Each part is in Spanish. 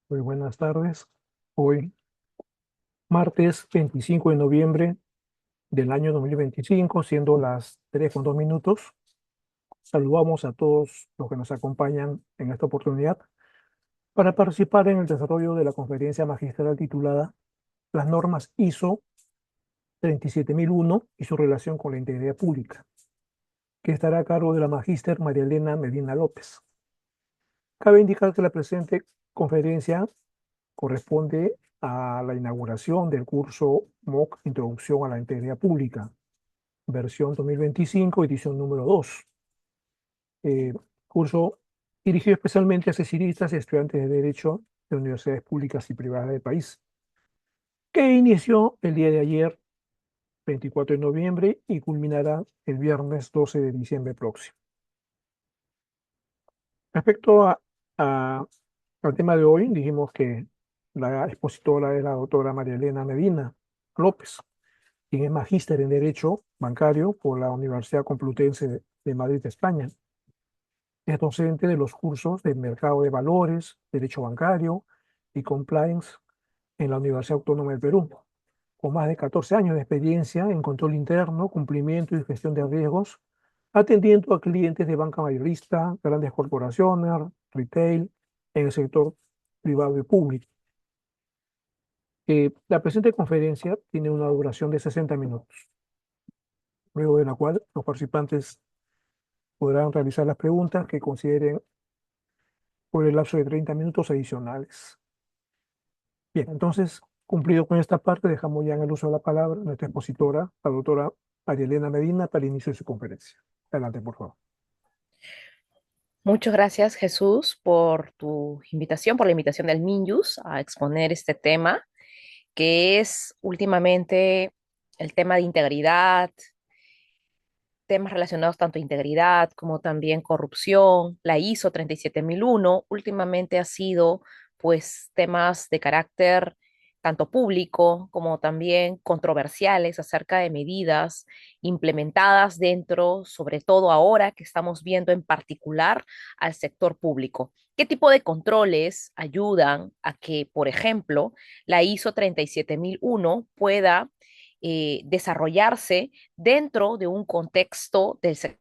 Muy buenas tardes. Hoy, martes 25 de noviembre del año 2025, siendo las 3:02, saludamos a todos los que nos acompañan en esta oportunidad para participar en el desarrollo de la conferencia magistral titulada Las normas ISO 37001 y su relación con la integridad pública, que estará a cargo de la magíster María Elena Medina López. Cabe indicar que la presente conferencia corresponde a la inauguración del curso MOOC Introducción a la Integridad Pública, versión 2025, edición número 2. Eh, Curso dirigido especialmente a cecilistas y estudiantes de Derecho de universidades públicas y privadas del país, que inició el día de ayer, 24 de noviembre, y culminará el viernes 12 de diciembre próximo. Respecto a- al tema de hoy, dijimos que la expositora es la doctora María Elena Medina López, quien es magíster en Derecho Bancario por la Universidad Complutense de Madrid, España. Es docente de los cursos de Mercado de Valores, Derecho Bancario y Compliance en la Universidad Autónoma del Perú, con más de 14 años de experiencia en control interno, cumplimiento y gestión de riesgos, atendiendo a clientes de banca mayorista, grandes corporaciones, retail, en el sector privado y público. La presente conferencia tiene una duración de 60 minutos, luego de la cual los participantes podrán realizar las preguntas que consideren por el lapso de 30 minutos adicionales. Bien, entonces, cumplido con esta parte, dejamos ya en el uso de la palabra a nuestra expositora, la doctora Arielena Medina, para el inicio de su conferencia. Adelante, por favor. Muchas gracias, Jesús, por tu invitación, por la invitación del Minjus a exponer este tema, que es últimamente el tema de integridad, temas relacionados tanto a integridad como también corrupción. La ISO 37001 últimamente ha sido, pues, temas de carácter tanto público como también controversiales acerca de medidas implementadas dentro, sobre todo ahora que estamos viendo en particular al sector público. ¿Qué tipo de controles ayudan a que, por ejemplo, la ISO 37001 pueda desarrollarse dentro de un contexto del sector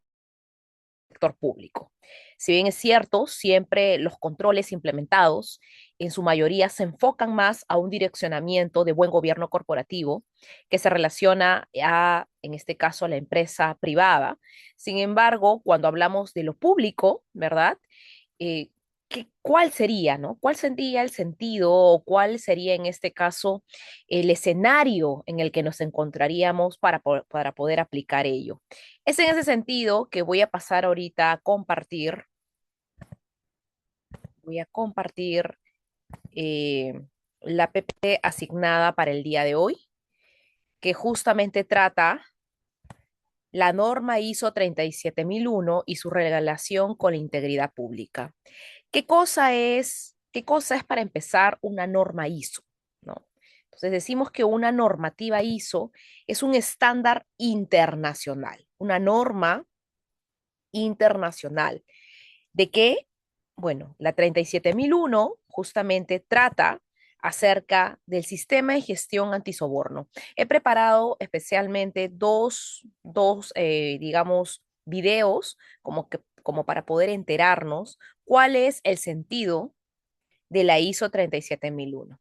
público? Si bien es cierto, siempre los controles implementados en su mayoría se enfocan más a un direccionamiento de buen gobierno corporativo que se relaciona a, en este caso, a la empresa privada. Sin embargo, cuando hablamos de lo público, ¿verdad? Eh, ¿Cuál sería, no? ¿Cuál sería el sentido o cuál sería en este caso el escenario en el que nos encontraríamos para poder aplicar ello? Es en ese sentido que voy a pasar ahorita a compartir, voy a compartir eh, la PPT asignada para el día de hoy, que justamente trata la norma ISO 37001 y su relación con la integridad pública. Qué cosa es para empezar una norma ISO? ¿No? Entonces decimos que una normativa ISO es un estándar internacional, una norma internacional. ¿De qué? Bueno, la 37001 justamente trata acerca del sistema de gestión antisoborno. He preparado especialmente digamos, videos como para poder enterarnos cuál es el sentido de la ISO 37001.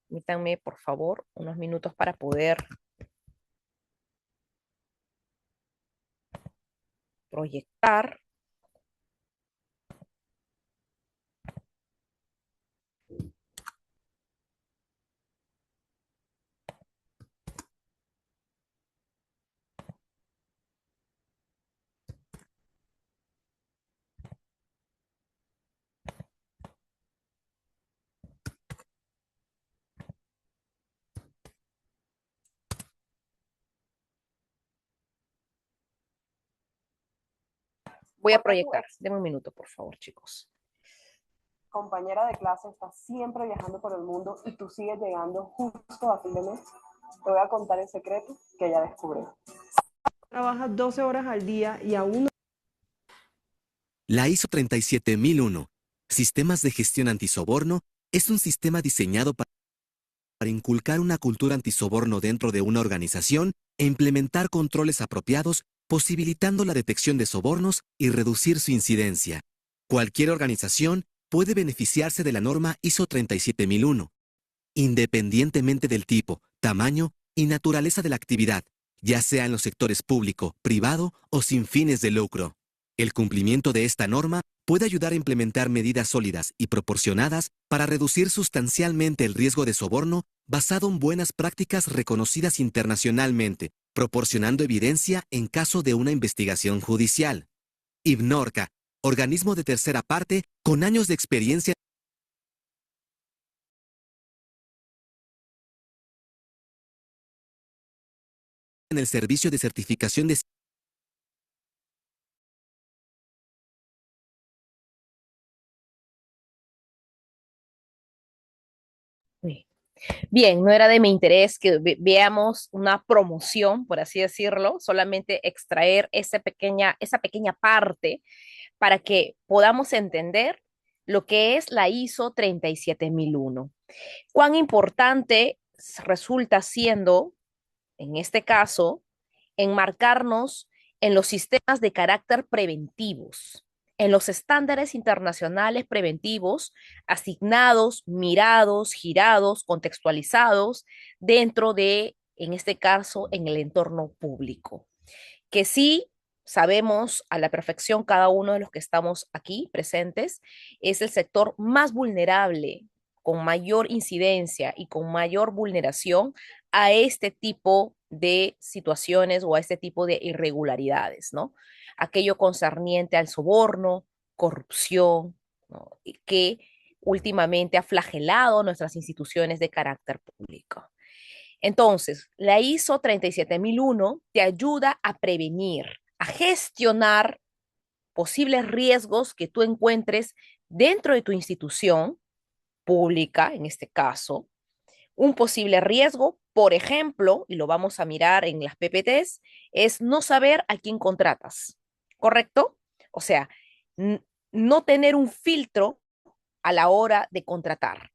Permítanme, por favor, unos minutos para poder proyectar. Voy a proyectar. Denme un minuto, por favor, chicos. Compañera de clase está siempre viajando por el mundo y tú sigues llegando justo a fin de mes. Te voy a contar el secreto que ella descubrió. Trabajas 12 horas al día y aún no... La ISO 37001 Sistemas de gestión antisoborno es un sistema diseñado para inculcar una cultura antisoborno dentro de una organización e implementar controles apropiados, posibilitando la detección de sobornos y reducir su incidencia. Cualquier organización puede beneficiarse de la norma ISO 37001, independientemente del tipo, tamaño y naturaleza de la actividad, ya sea en los sectores público, privado o sin fines de lucro. El cumplimiento de esta norma puede ayudar a implementar medidas sólidas y proporcionadas para reducir sustancialmente el riesgo de soborno basado en buenas prácticas reconocidas internacionalmente, proporcionando evidencia en caso de una investigación judicial. IBNORCA, organismo de tercera parte con años de experiencia en el servicio de certificación de Uy. Bien, no era de mi interés que veamos una promoción, por así decirlo, solamente extraer esa pequeña parte para que podamos entender lo que es la ISO 37001. Cuán importante resulta siendo, en este caso, enmarcarnos en los sistemas de carácter preventivos, en los estándares internacionales preventivos asignados, mirados, girados, contextualizados dentro de, en este caso, en el entorno público. Que sí sabemos a la perfección cada uno de los que estamos aquí presentes, es el sector más vulnerable, con mayor incidencia y con mayor vulneración a este tipo de situaciones o a este tipo de irregularidades, ¿no? Aquello concerniente al soborno, corrupción, ¿no? Que últimamente ha flagelado nuestras instituciones de carácter público. Entonces, la ISO 37001 te ayuda a prevenir, a gestionar posibles riesgos que tú encuentres dentro de tu institución pública, en este caso. Un posible riesgo, por ejemplo, y lo vamos a mirar en las PPTs, es no saber a quién contratas, ¿correcto? O sea, no tener un filtro a la hora de contratar.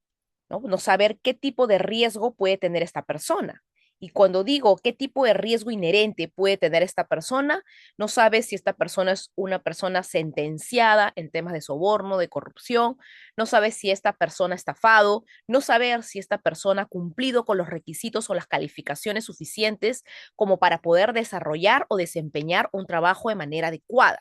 ¿No? No saber qué tipo de riesgo puede tener esta persona. Y cuando digo qué tipo de riesgo inherente puede tener esta persona, no sabes si esta persona es una persona sentenciada en temas de soborno, de corrupción, no sabes si esta persona ha estafado, no saber si esta persona ha cumplido con los requisitos o las calificaciones suficientes como para poder desarrollar o desempeñar un trabajo de manera adecuada.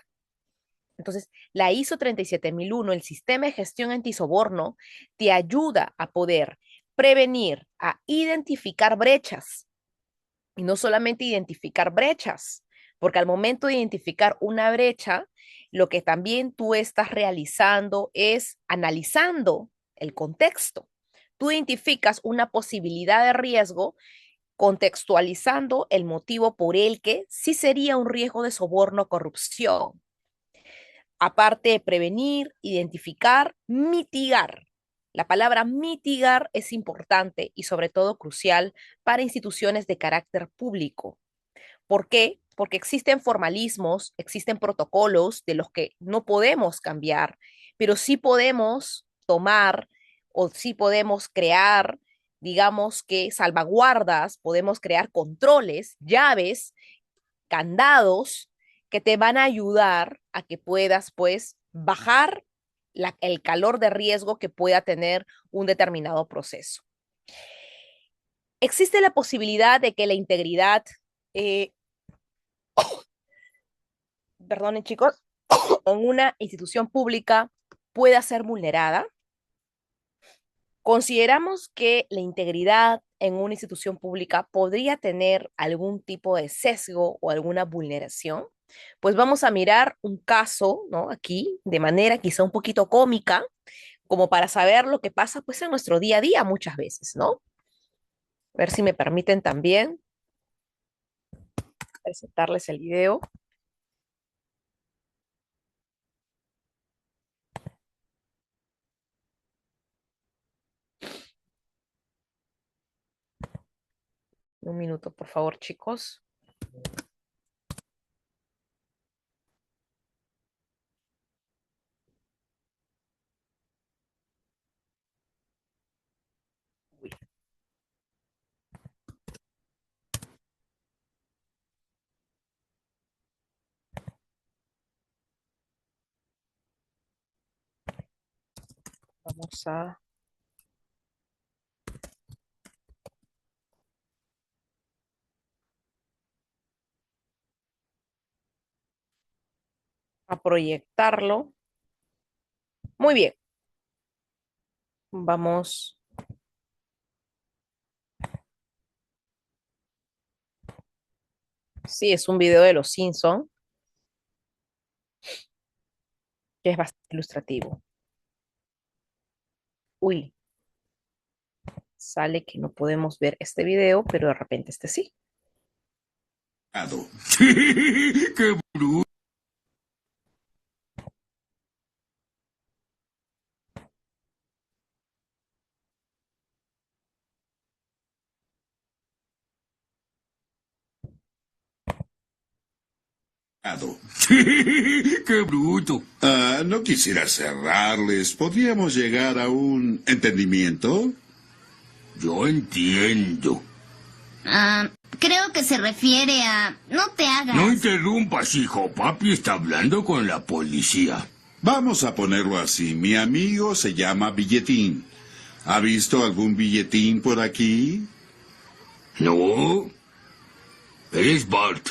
Entonces, la ISO 37001, el sistema de gestión antisoborno, te ayuda a poder prevenir, a identificar brechas. Y no solamente identificar brechas, porque al momento de identificar una brecha, lo que también tú estás realizando es analizando el contexto. Tú identificas una posibilidad de riesgo contextualizando el motivo por el que sí sería un riesgo de soborno o corrupción. Aparte de prevenir, identificar, mitigar. La palabra mitigar es importante y sobre todo crucial para instituciones de carácter público. ¿Por qué? Porque existen formalismos, existen protocolos de los que no podemos cambiar, pero sí podemos tomar o sí podemos crear, digamos que salvaguardas, podemos crear controles, llaves, candados que te van a ayudar a que puedas, pues, bajar el calor de riesgo que pueda tener un determinado proceso. Existe la posibilidad de que la integridad, eh, perdonen chicos, en una institución pública pueda ser vulnerada. Consideramos que la integridad en una institución pública podría tener algún tipo de sesgo o alguna vulneración. Pues vamos a mirar un caso, ¿no? Aquí, de manera quizá un poquito cómica, como para saber lo que pasa pues en nuestro día a día muchas veces, ¿no? A ver si me permiten también presentarles el video. Un minuto, por favor, chicos. Vamos a proyectarlo. Muy bien. Vamos. Sí, es un video de Los Simpson, que es bastante ilustrativo. Uy, sale que no podemos ver este video, pero de repente este sí. ¡Qué bruto! ¡Qué bruto! No quisiera cerrarles. ¿Podríamos llegar a un entendimiento? Yo entiendo. Creo que se refiere a... No te hagas. No interrumpas, hijo. Papi está hablando con la policía. Vamos a ponerlo así. Mi amigo se llama Billetín. ¿Ha visto algún billetín por aquí? No. Eres Bart.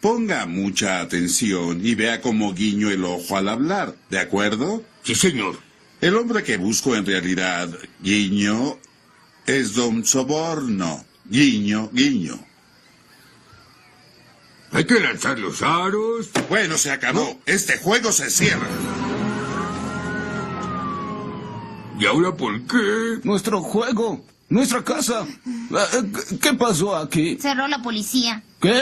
Ponga mucha atención y vea cómo guiño el ojo al hablar, ¿de acuerdo? Sí, señor. El hombre que busco en realidad, guiño, es Don Soborno. Guiño, guiño. Hay que lanzar los aros. Bueno, se acabó. Este juego se cierra. ¿Y ahora por qué? Nuestro juego, nuestra casa. ¿Qué pasó aquí? Cerró la policía. ¿Qué?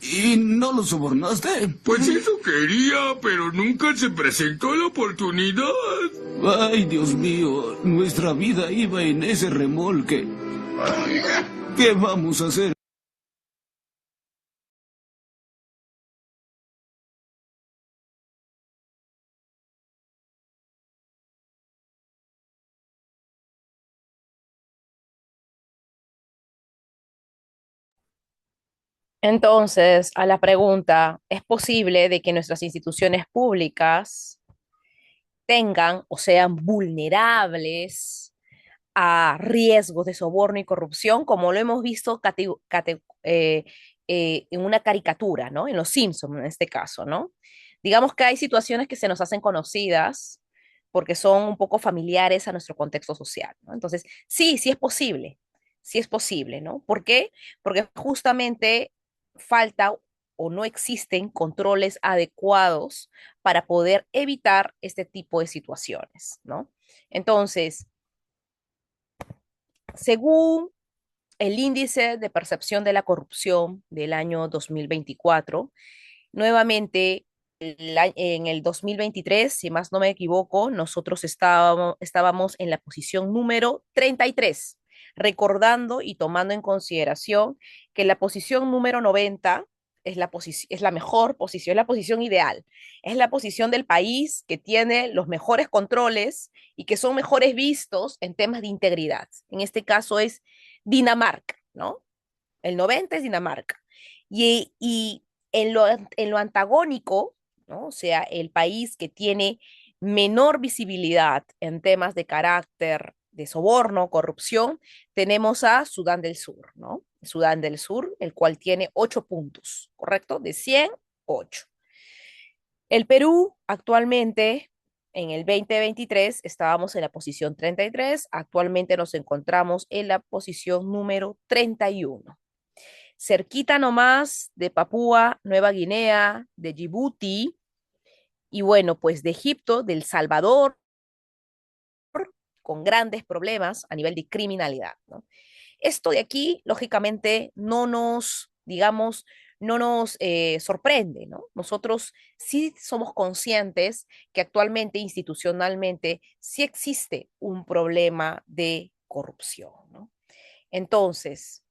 ¿Y no lo sobornaste? Pues eso quería, pero nunca se presentó la oportunidad. Ay, Dios mío, nuestra vida iba en ese remolque. ¿Qué vamos a hacer? Entonces, a la pregunta, ¿es posible de que nuestras instituciones públicas tengan o sean vulnerables a riesgos de soborno y corrupción, como lo hemos visto en una caricatura, ¿no? En Los Simpsons, en este caso, ¿no? Digamos que hay situaciones que se nos hacen conocidas porque son un poco familiares a nuestro contexto social, ¿no? Entonces, sí, sí es posible, ¿no? ¿Por qué? Porque justamente falta o no existen controles adecuados para poder evitar este tipo de situaciones, ¿no? Entonces, según el índice de percepción de la corrupción del año 2024, nuevamente en el 2023, si más no me equivoco, nosotros estábamos en la posición número 33, recordando y tomando en consideración que la posición número 90 es la mejor posición, es la posición ideal, es la posición del país que tiene los mejores controles y que son mejores vistos en temas de integridad. En este caso es Dinamarca, ¿no? El 90 es Dinamarca. Y en lo antagónico, ¿no? O sea, el país que tiene menor visibilidad en temas de carácter de soborno, corrupción, tenemos a Sudán del Sur, ¿no? Sudán del Sur, el cual tiene 8 puntos, ¿correcto? De 100, 8. El Perú actualmente, en el 2023, estábamos en la posición 33, actualmente nos encontramos en la posición número 31. Cerquita nomás de Papúa, Nueva Guinea, de Djibouti y bueno, pues de Egipto, de El Salvador, con grandes problemas a nivel de criminalidad, ¿no? Esto de aquí, lógicamente, no nos, digamos, no nos sorprende, ¿no? Nosotros sí somos conscientes que actualmente, institucionalmente, sí existe un problema de corrupción, ¿no? Entonces,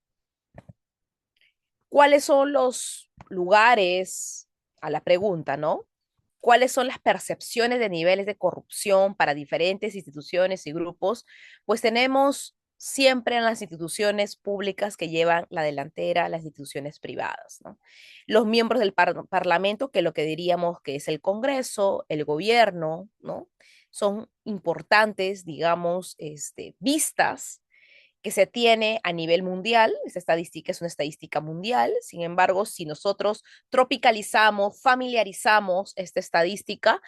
¿cuáles son los lugares, a la pregunta, ¿no? ¿Cuáles son las percepciones de niveles de corrupción para diferentes instituciones y grupos? Pues tenemos siempre en las instituciones públicas que llevan la delantera, las instituciones privadas, ¿no? Los miembros del Parlamento, que lo que diríamos que es el Congreso, el gobierno, ¿no? Son importantes, digamos, vistas que se tiene a nivel mundial. Esta estadística es una estadística mundial. Sin embargo, si nosotros tropicalizamos, familiarizamos esta estadística,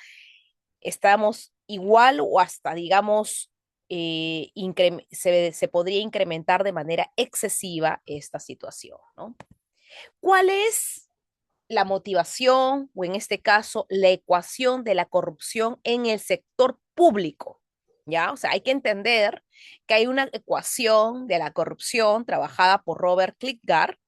estamos igual o hasta, digamos, se podría incrementar de manera excesiva esta situación, ¿no? ¿Cuál es la motivación o en este caso la ecuación de la corrupción en el sector público? ¿Ya? O sea, hay que entender que hay una ecuación de la corrupción trabajada por Robert Klickgar,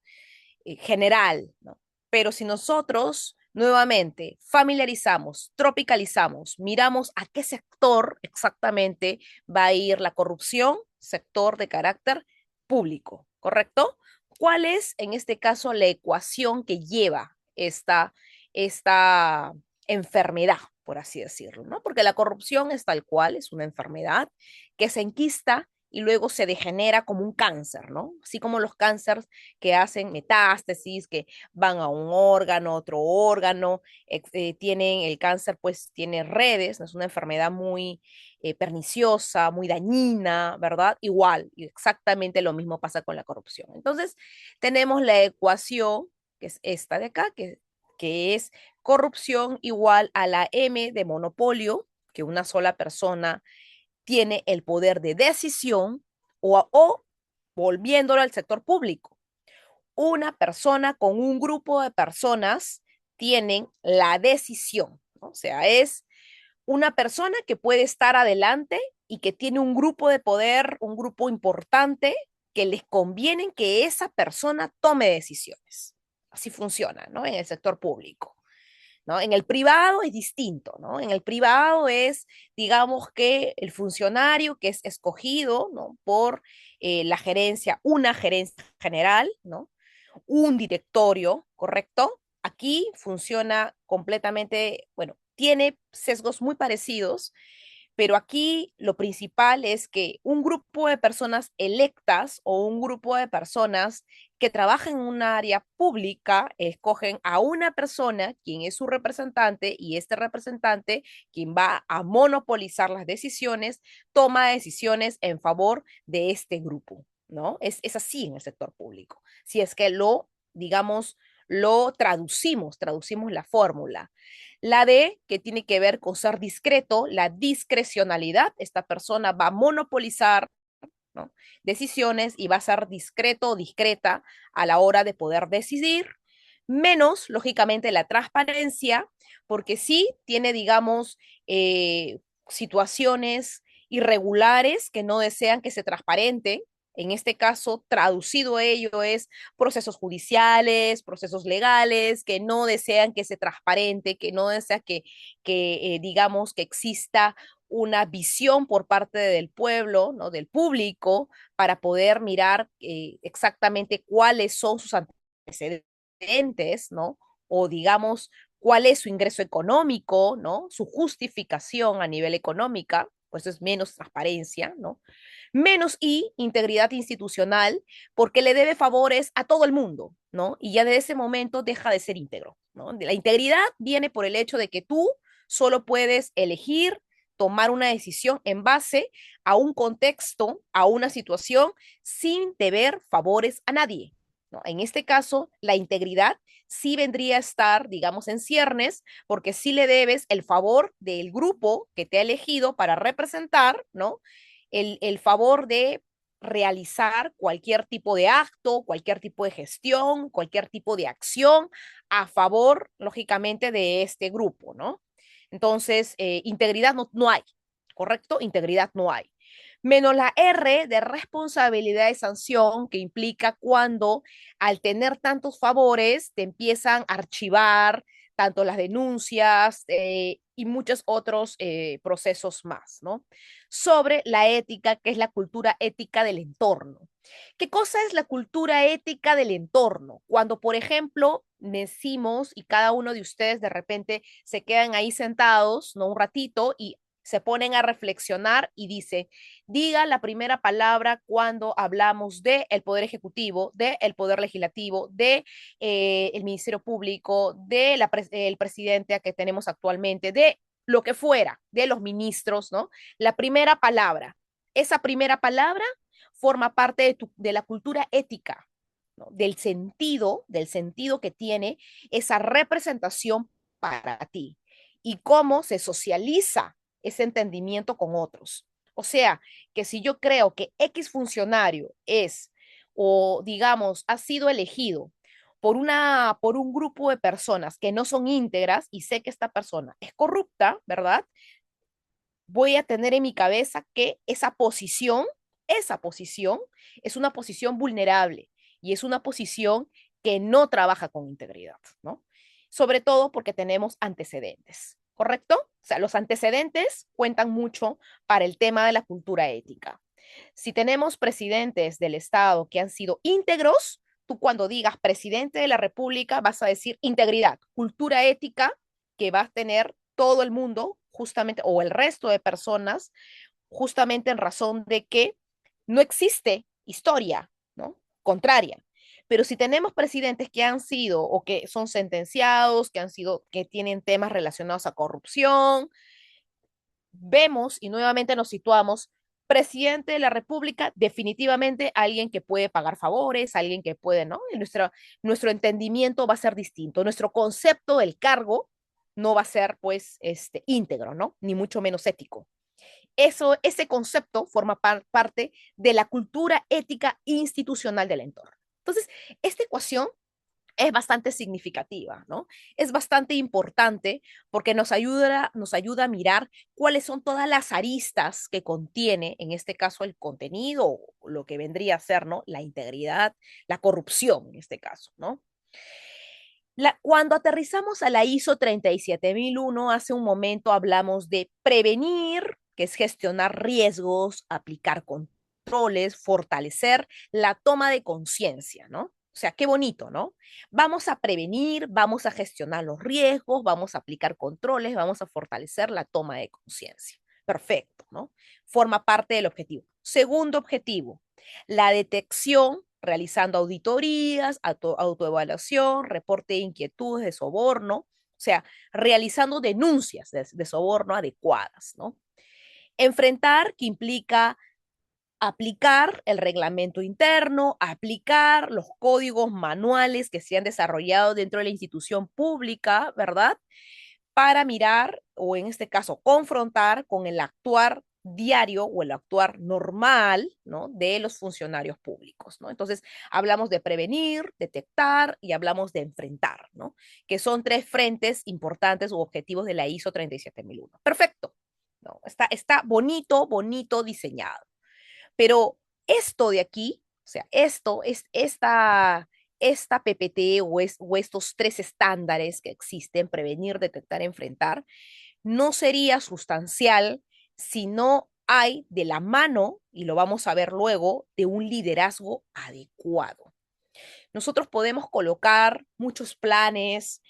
general, ¿no? Pero si nosotros nuevamente familiarizamos, tropicalizamos, miramos a qué sector exactamente va a ir la corrupción, sector de carácter público, ¿correcto? ¿Cuál es, en este caso, la ecuación que lleva esta enfermedad, por así decirlo, ¿no? Porque la corrupción es tal cual, es una enfermedad que se enquista y luego se degenera como un cáncer, ¿no? Así como los cánceres que hacen metástasis, que van a un órgano, otro órgano, tienen el cáncer, pues tiene redes, ¿no? Es una enfermedad muy perniciosa, muy dañina, ¿verdad? Igual, y exactamente lo mismo pasa con la corrupción. Entonces, tenemos la ecuación, que es esta de acá, que es corrupción igual a la M de monopolio, que una sola persona tiene el poder de decisión o volviéndolo al sector público. Una persona con un grupo de personas tienen la decisión, ¿no? O sea, es una persona que puede estar adelante y que tiene un grupo de poder, un grupo importante que les conviene que esa persona tome decisiones. Así funciona, ¿no? En el sector público. ¿No? En el privado es distinto, ¿no? En el privado es, digamos que el funcionario que es escogido, ¿no? Por la gerencia, una gerencia general, ¿no? Un directorio, ¿correcto? Aquí funciona completamente, bueno, tiene sesgos muy parecidos, pero aquí lo principal es que un grupo de personas electas o un grupo de personas que trabajan en un área pública escogen a una persona, quien es su representante, y este representante, quien va a monopolizar las decisiones, toma decisiones en favor de este grupo, ¿no? Es así en el sector público. Si es que digamos, lo traducimos la fórmula. La D, que tiene que ver con ser discreto, la discrecionalidad. Esta persona va a monopolizar, ¿no? Decisiones y va a ser discreto o discreta a la hora de poder decidir. Menos, lógicamente, la transparencia, porque sí tiene, digamos, situaciones irregulares que no desean que se transparente. En este caso, traducido ello es procesos judiciales, procesos legales, que no desean que se transparente, que no desean que digamos, que exista una visión por parte del pueblo, ¿no? Del público, para poder mirar exactamente cuáles son sus antecedentes, ¿no? O digamos, cuál es su ingreso económico, ¿no? Su justificación a nivel económica, pues es menos transparencia, ¿no? Menos integridad institucional, porque le debe favores a todo el mundo, ¿no? Y ya de ese momento deja de ser íntegro, ¿no? La integridad viene por el hecho de que tú solo puedes elegir tomar una decisión en base a un contexto, a una situación, sin deber favores a nadie, ¿no? En este caso, la integridad sí vendría a estar, digamos, en ciernes, porque sí le debes el favor del grupo que te ha elegido para representar, ¿no? El favor de realizar cualquier tipo de acto, cualquier tipo de gestión, cualquier tipo de acción a favor, lógicamente, de este grupo, ¿no? Entonces, integridad no hay, ¿correcto? Integridad no hay. Menos la R de responsabilidad de sanción, que implica cuando al tener tantos favores te empiezan a archivar tanto las denuncias y muchos otros procesos más, ¿no? Sobre la ética, que es la cultura ética del entorno. ¿Qué cosa es la cultura ética del entorno? Cuando, por ejemplo, decimos y cada uno de ustedes de repente se quedan ahí sentados, ¿no? Un ratito y Se ponen a reflexionar y dice, diga la primera palabra cuando hablamos de el Poder Ejecutivo, de el Poder Legislativo, de el Ministerio Público, de el presidente que tenemos actualmente, de lo que fuera, de los ministros, ¿no? La primera palabra. Esa primera palabra forma parte de la cultura ética, ¿no? Del sentido que tiene esa representación para ti y cómo se socializa ese entendimiento con otros. O sea, que si yo creo que X funcionario es, o digamos, ha sido elegido por un grupo de personas que no son íntegras y sé que esta persona es corrupta, ¿verdad? Voy a tener en mi cabeza que esa posición es una posición vulnerable y es una posición que no trabaja con integridad, ¿no? Sobre todo porque tenemos antecedentes, ¿correcto? O sea, los antecedentes cuentan mucho para el tema de la cultura ética. Si tenemos presidentes del Estado que han sido íntegros, tú cuando digas presidente de la República vas a decir integridad, cultura ética que va a tener todo el mundo justamente, o el resto de personas, justamente en razón de que no existe historia, ¿no? Contraria. Pero si tenemos presidentes que han sido o que son sentenciados, que tienen temas relacionados a corrupción, vemos y nuevamente nos situamos, presidente de la República, definitivamente alguien que puede pagar favores, alguien que puede, ¿no? Y nuestro entendimiento va a ser distinto, nuestro concepto del cargo no va a ser, pues, íntegro, ¿no? Ni mucho menos ético. Ese concepto forma parte de la cultura ética institucional del entorno. Entonces, esta ecuación es bastante significativa, ¿no? Es bastante importante porque nos ayuda a mirar cuáles son todas las aristas que contiene, en este caso, el contenido, lo que vendría a ser, ¿no? La integridad, la corrupción, en este caso, ¿no? Cuando aterrizamos a la ISO 37001, hace un momento hablamos de prevenir, que es gestionar riesgos, aplicar controles, fortalecer la toma de conciencia, ¿no? O sea, qué bonito, ¿no? Vamos a prevenir, vamos a gestionar los riesgos, vamos a aplicar controles, vamos a fortalecer la toma de conciencia. Perfecto, ¿no? Forma parte del objetivo. Segundo objetivo, la detección realizando auditorías, autoevaluación, reporte de inquietudes de soborno, o sea, realizando denuncias de soborno adecuadas, ¿no? Enfrentar, que implica aplicar el reglamento interno, aplicar los códigos manuales que se han desarrollado dentro de la institución pública, ¿verdad? Para mirar, o en este caso, confrontar con el actuar diario o el actuar normal, ¿no? De los funcionarios públicos, ¿no? Entonces, hablamos de prevenir, detectar y hablamos de enfrentar, ¿no? Que son tres frentes importantes u objetivos de la ISO 37001. Perfecto, ¿no? Está bonito, bonito diseñado. Pero esto de aquí, o sea, esta PPT o estos tres estándares que existen, prevenir, detectar, enfrentar, no sería sustancial si no hay de la mano, y lo vamos a ver luego, de un liderazgo adecuado. Nosotros podemos colocar muchos planes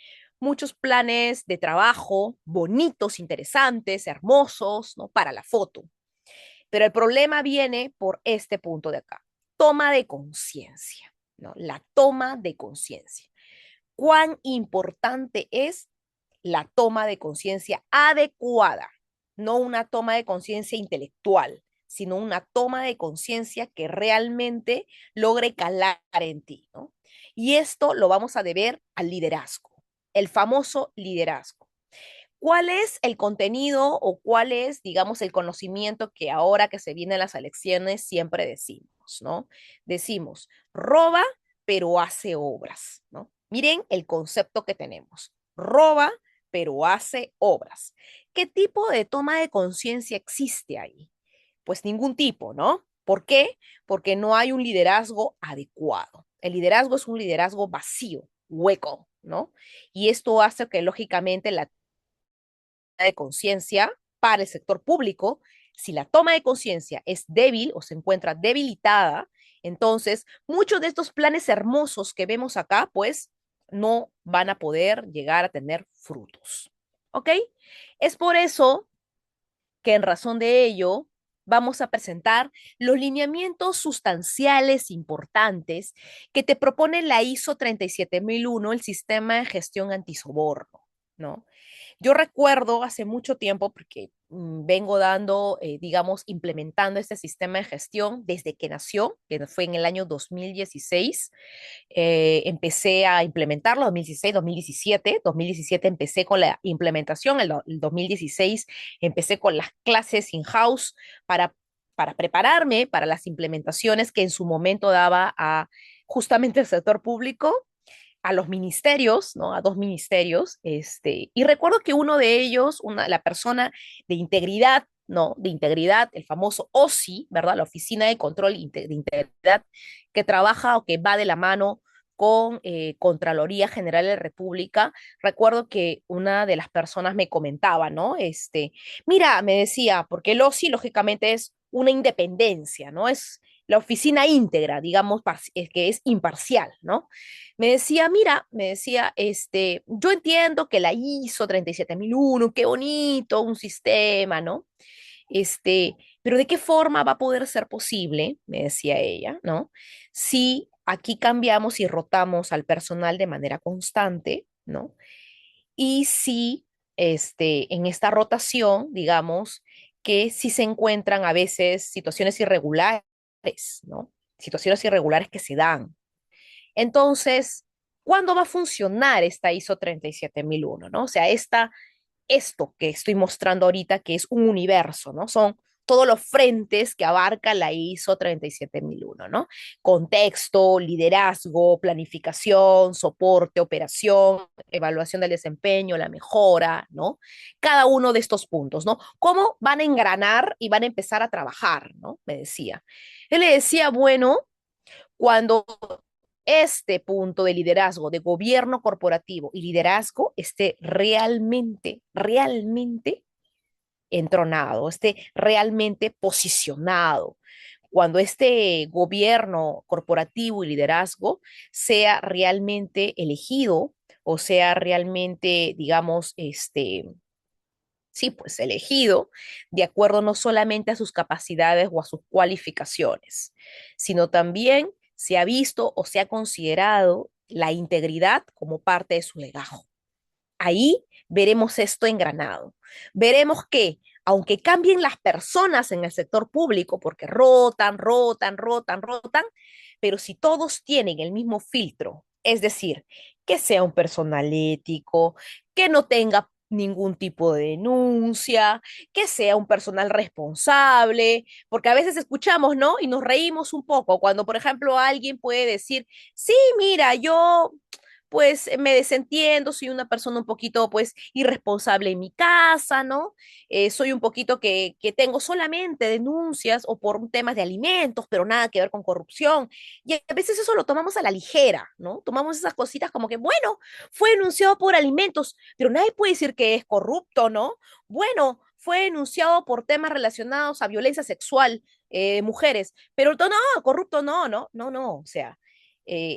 de trabajo, bonitos, interesantes, hermosos, ¿no? Para la foto. Pero el problema viene por este punto de acá. Toma de conciencia, ¿no? La toma de conciencia. ¿Cuán importante es la toma de conciencia adecuada? No una toma de conciencia intelectual, sino una toma de conciencia que realmente logre calar en ti, ¿no? Y esto lo vamos a deber al liderazgo, el famoso liderazgo. ¿Cuál es el contenido o cuál es, digamos, el conocimiento que ahora que se vienen las elecciones siempre decimos, ¿no? Decimos, roba, pero hace obras, ¿no? Miren el concepto que tenemos. Roba, pero hace obras. ¿Qué tipo de toma de conciencia existe ahí? Pues ningún tipo, ¿no? ¿Por qué? Porque no hay un liderazgo adecuado. El liderazgo es un liderazgo vacío, hueco, ¿no? Y esto hace que lógicamente la de conciencia para el sector público, si la toma de conciencia es débil o se encuentra debilitada, entonces muchos de estos planes hermosos que vemos acá, pues no van a poder llegar a tener frutos. ¿Ok? Es por eso que en razón de ello vamos a presentar los lineamientos sustanciales importantes que te propone la ISO 37001, el sistema de gestión antisoborno, ¿no? Yo recuerdo hace mucho tiempo, porque vengo dando, digamos, implementando este sistema de gestión desde que nació, que fue en el año 2016. Empecé a implementarlo 2016, 2017. 2017 empecé con la implementación, el 2016 empecé con las clases in-house para, para prepararme para las implementaciones que en su momento daba a justamente el sector público, a los ministerios, ¿no? A dos ministerios, y recuerdo que uno de ellos, la persona de integridad, ¿no? De integridad, el famoso OSI, ¿verdad? La Oficina de Control de Integridad, que trabaja o que va de la mano con Contraloría General de la República. Recuerdo que una de las personas me comentaba, ¿no? Mira, me decía, porque el OSI lógicamente es una independencia, ¿no? Es la oficina íntegra, digamos, que es imparcial, ¿no? Me decía, mira, me decía, yo entiendo que la ISO 37001, qué bonito, un sistema, ¿no? Pero ¿de qué forma va a poder ser posible, me decía ella, ¿no? Si aquí cambiamos y rotamos al personal de manera constante, ¿no? Y si, en esta rotación, digamos, que si se encuentran a veces situaciones irregulares, ¿no? Situaciones irregulares que se dan, entonces, ¿cuándo va a funcionar esta ISO 37001, ¿no? O sea, esto que estoy mostrando ahorita, que es un universo, ¿no? Son todos los frentes que abarca la ISO 37001, ¿no? Contexto, liderazgo, planificación, soporte, operación, evaluación del desempeño, la mejora, ¿no? Cada uno de estos puntos, ¿no? ¿Cómo van a engranar y van a empezar a trabajar, ¿no? Me decía. Él le decía, bueno, cuando este punto de liderazgo, de gobierno corporativo y liderazgo esté realmente entronado, esté realmente posicionado, cuando este gobierno corporativo y liderazgo sea realmente elegido o sea realmente, digamos, sí, pues elegido de acuerdo no solamente a sus capacidades o a sus cualificaciones, sino también se ha visto o se ha considerado la integridad como parte de su legajo. Ahí veremos esto engranado. Veremos que, aunque cambien las personas en el sector público, porque rotan, pero si todos tienen el mismo filtro, es decir, que sea un personal ético, que no tenga ningún tipo de denuncia, que sea un personal responsable, porque a veces escuchamos, ¿no? Y nos reímos un poco cuando, por ejemplo, alguien puede decir, sí, mira, yo pues me desentiendo, soy una persona un poquito pues irresponsable en mi casa, ¿no? Soy un poquito que tengo solamente denuncias o por temas de alimentos, pero nada que ver con corrupción. Y a veces eso lo tomamos a la ligera, ¿no? Tomamos esas cositas como que, bueno, fue denunciado por alimentos, pero nadie puede decir que es corrupto, ¿no? Bueno, fue denunciado por temas relacionados a violencia sexual, mujeres, pero no, corrupto no, o sea,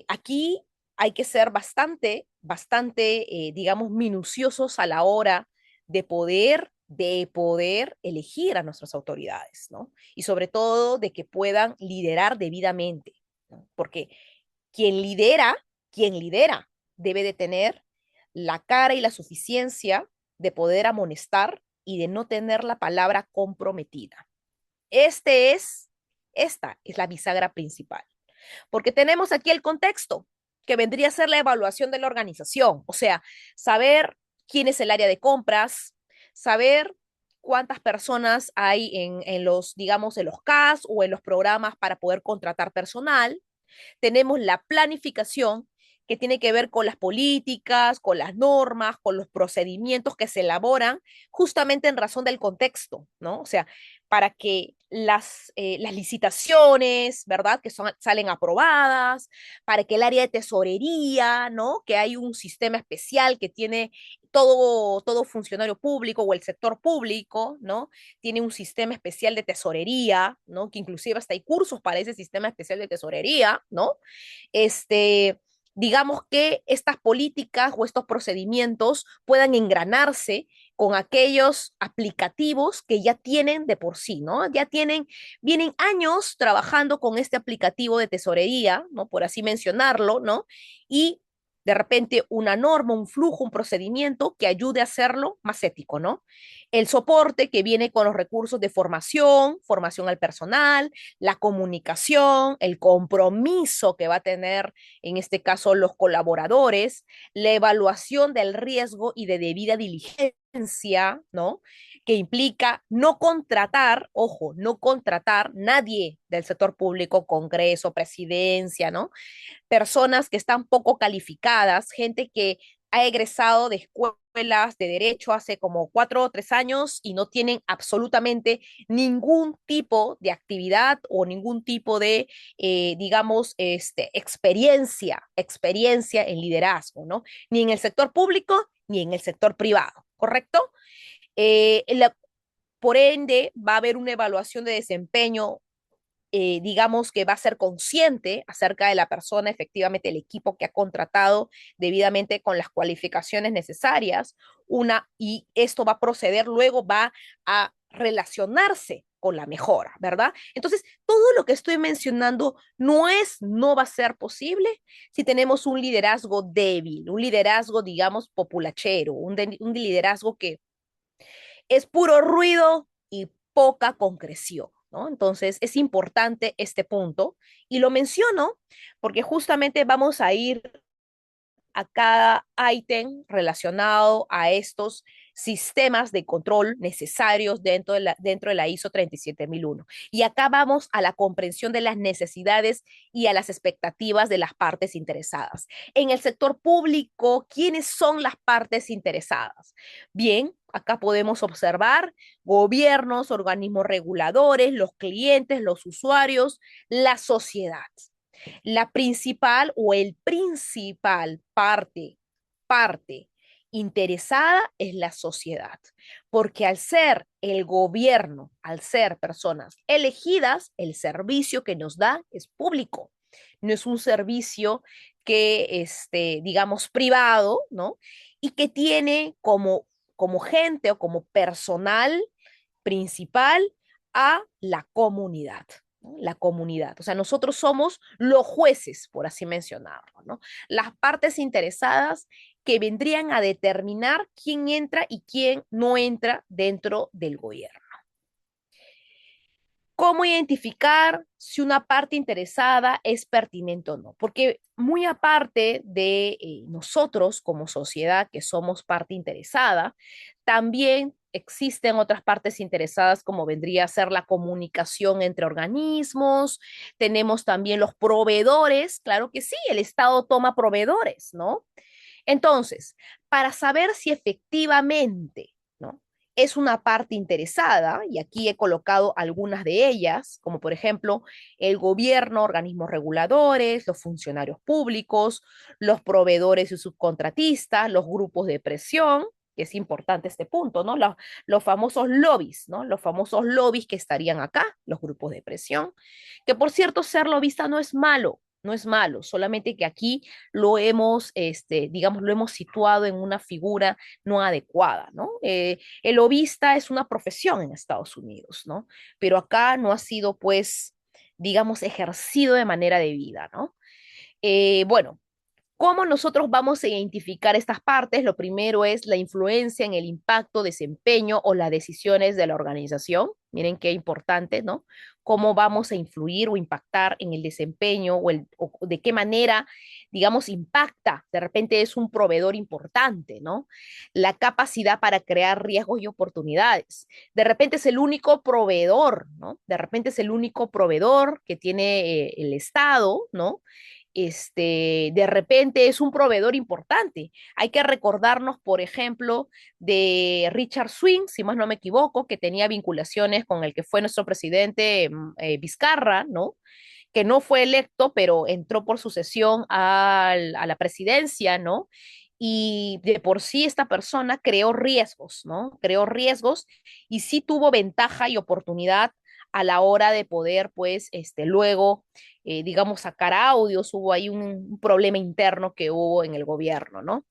aquí hay que ser bastante, digamos, minuciosos a la hora de poder elegir a nuestras autoridades, ¿no? Y sobre todo de que puedan liderar debidamente, ¿no? Porque quien lidera, quien lidera, debe de tener la cara y la suficiencia de poder amonestar y de no tener la palabra comprometida. Este es, esta es la bisagra principal, porque tenemos aquí el contexto, que vendría a ser la evaluación de la organización, o sea, saber quién es el área de compras, saber cuántas personas hay en los, digamos, en los CAS o en los programas para poder contratar personal. Tenemos la planificación, que tiene que ver con las políticas, con las normas, con los procedimientos que se elaboran justamente en razón del contexto, ¿no? O sea, para que las licitaciones, ¿verdad? Que salen aprobadas, para que el área de tesorería, ¿no? Que hay un sistema especial que tiene todo funcionario público o el sector público, ¿no? Tiene un sistema especial de tesorería, ¿no? Que inclusive hasta hay cursos para ese sistema especial de tesorería, ¿no? Digamos que estas políticas o estos procedimientos puedan engranarse con aquellos aplicativos que ya tienen de por sí, ¿no? Vienen años trabajando con este aplicativo de tesorería, ¿no? Por así mencionarlo, ¿no? Y de repente una norma, un flujo, un procedimiento que ayude a hacerlo más ético, ¿no? El soporte que viene con los recursos de formación, formación al personal, la comunicación, el compromiso que va a tener, en este caso, los colaboradores, la evaluación del riesgo y de debida diligencia, ¿no? Que implica no contratar, ojo, no contratar nadie del sector público, Congreso, presidencia, ¿no? Personas que están poco calificadas, gente que ha egresado de escuelas de derecho hace como 4 o 3 años y no tienen absolutamente ningún tipo de actividad o ningún tipo de, digamos, experiencia en liderazgo, ¿no? Ni en el sector público ni en el sector privado, ¿correcto? La, por ende, va a haber una evaluación de desempeño, digamos que va a ser consciente acerca de la persona, efectivamente el equipo que ha contratado debidamente con las cualificaciones necesarias, y esto va a proceder, luego va a relacionarse con la mejora, ¿verdad? Entonces, todo lo que estoy mencionando no va a ser posible si tenemos un liderazgo débil, un liderazgo, digamos, populachero, un liderazgo que es puro ruido y poca concreción, ¿no? Entonces, es importante este punto y lo menciono porque justamente vamos a ir a cada ítem relacionado a estos sistemas de control necesarios dentro de la ISO 37001. Y acá vamos a la comprensión de las necesidades y a las expectativas de las partes interesadas. En el sector público, ¿quiénes son las partes interesadas? Bien, acá podemos observar gobiernos, organismos reguladores, los clientes, los usuarios, la sociedad. La principal o el principal parte interesada es la sociedad, porque al ser el gobierno, al ser personas elegidas, el servicio que nos da es público, no es un servicio que, digamos, privado, ¿no? Y que tiene como gente o como personal principal a la comunidad. ¿No? La comunidad. O sea, nosotros somos los jueces, por así mencionarlo, ¿no? Las partes interesadas que vendrían a determinar quién entra y quién no entra dentro del gobierno. ¿Cómo identificar si una parte interesada es pertinente o no? Porque muy aparte de nosotros como sociedad que somos parte interesada, también existen otras partes interesadas como vendría a ser la comunicación entre organismos, tenemos también los proveedores, claro que sí, el Estado toma proveedores, ¿no? Entonces, para saber si efectivamente, ¿no? Es una parte interesada, y aquí he colocado algunas de ellas, como por ejemplo el gobierno, organismos reguladores, los funcionarios públicos, los proveedores y subcontratistas, los grupos de presión, que es importante este punto, ¿no? Los famosos lobbies, ¿no? Los famosos lobbies que estarían acá, los grupos de presión, que por cierto, ser lobista no es malo, no es malo, solamente que aquí digamos, lo hemos situado en una figura no adecuada, ¿no? El lobista es una profesión en Estados Unidos, ¿no? Pero acá no ha sido, pues, digamos, ejercido de manera debida, ¿no? Bueno, ¿cómo nosotros vamos a identificar estas partes? Lo primero es la influencia en el impacto, desempeño o las decisiones de la organización. Miren qué importante, ¿no? Cómo vamos a influir o impactar en el desempeño o de qué manera, digamos, impacta. De repente es un proveedor importante, ¿no? La capacidad para crear riesgos y oportunidades. De repente es el único proveedor, ¿no? De repente es el único proveedor que tiene el Estado, ¿no? De repente es un proveedor importante. Hay que recordarnos, por ejemplo, de Richard Swing, si más no me equivoco, que tenía vinculaciones con el que fue nuestro presidente Vizcarra, ¿no? Que no fue electo, pero entró por sucesión a la presidencia, ¿no? Y de por sí esta persona creó riesgos, ¿no? Creó riesgos y sí tuvo ventaja y oportunidad a la hora de poder, pues, luego, digamos, sacar audios. Hubo ahí un problema interno que hubo en el gobierno, ¿no?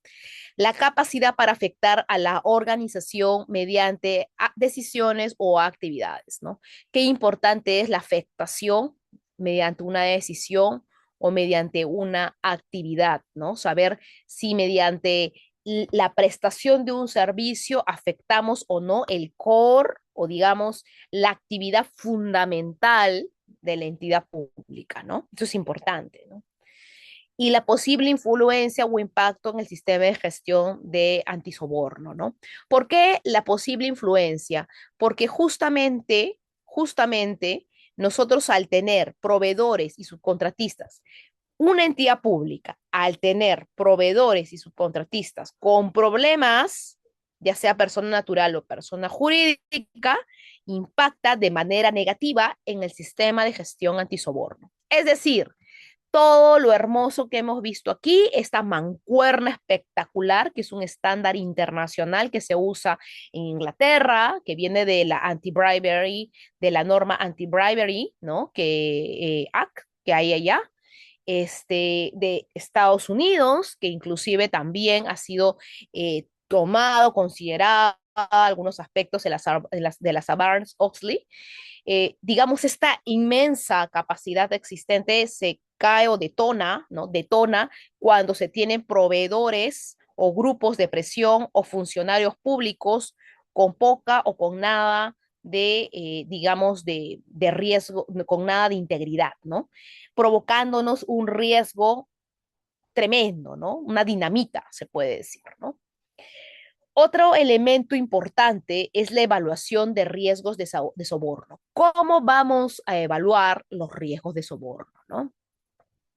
La capacidad para afectar a la organización mediante decisiones o actividades, ¿no? Qué importante es la afectación mediante una decisión o mediante una actividad, ¿no? Saber si mediante la prestación de un servicio afectamos o no el core o digamos la actividad fundamental de la entidad pública, ¿no? Eso es importante, ¿no? Y la posible influencia o impacto en el sistema de gestión de antisoborno, ¿no? ¿Por qué la posible influencia? Porque justamente nosotros al tener proveedores y subcontratistas, una entidad pública, al tener proveedores y subcontratistas con problemas, ya sea persona natural o persona jurídica, impacta de manera negativa en el sistema de gestión antisoborno. Es decir, todo lo hermoso que hemos visto aquí, esta mancuerna espectacular, que es un estándar internacional que se usa en Inglaterra, que viene de la anti-bribery, de la norma anti-bribery, ¿no? Act, que hay allá, de Estados Unidos, que inclusive también ha sido tomado, considerado algunos aspectos de la Sarbanes-Oxley. Digamos, esta inmensa capacidad existente se cae o detona, ¿no? Detona cuando se tienen proveedores o grupos de presión o funcionarios públicos con poca o con nada digamos, de riesgo, con nada de integridad, ¿no? Provocándonos un riesgo tremendo, ¿no? Una dinamita, se puede decir, ¿no? Otro elemento importante es la evaluación de riesgos de soborno. ¿Cómo vamos a evaluar los riesgos de soborno, ¿no?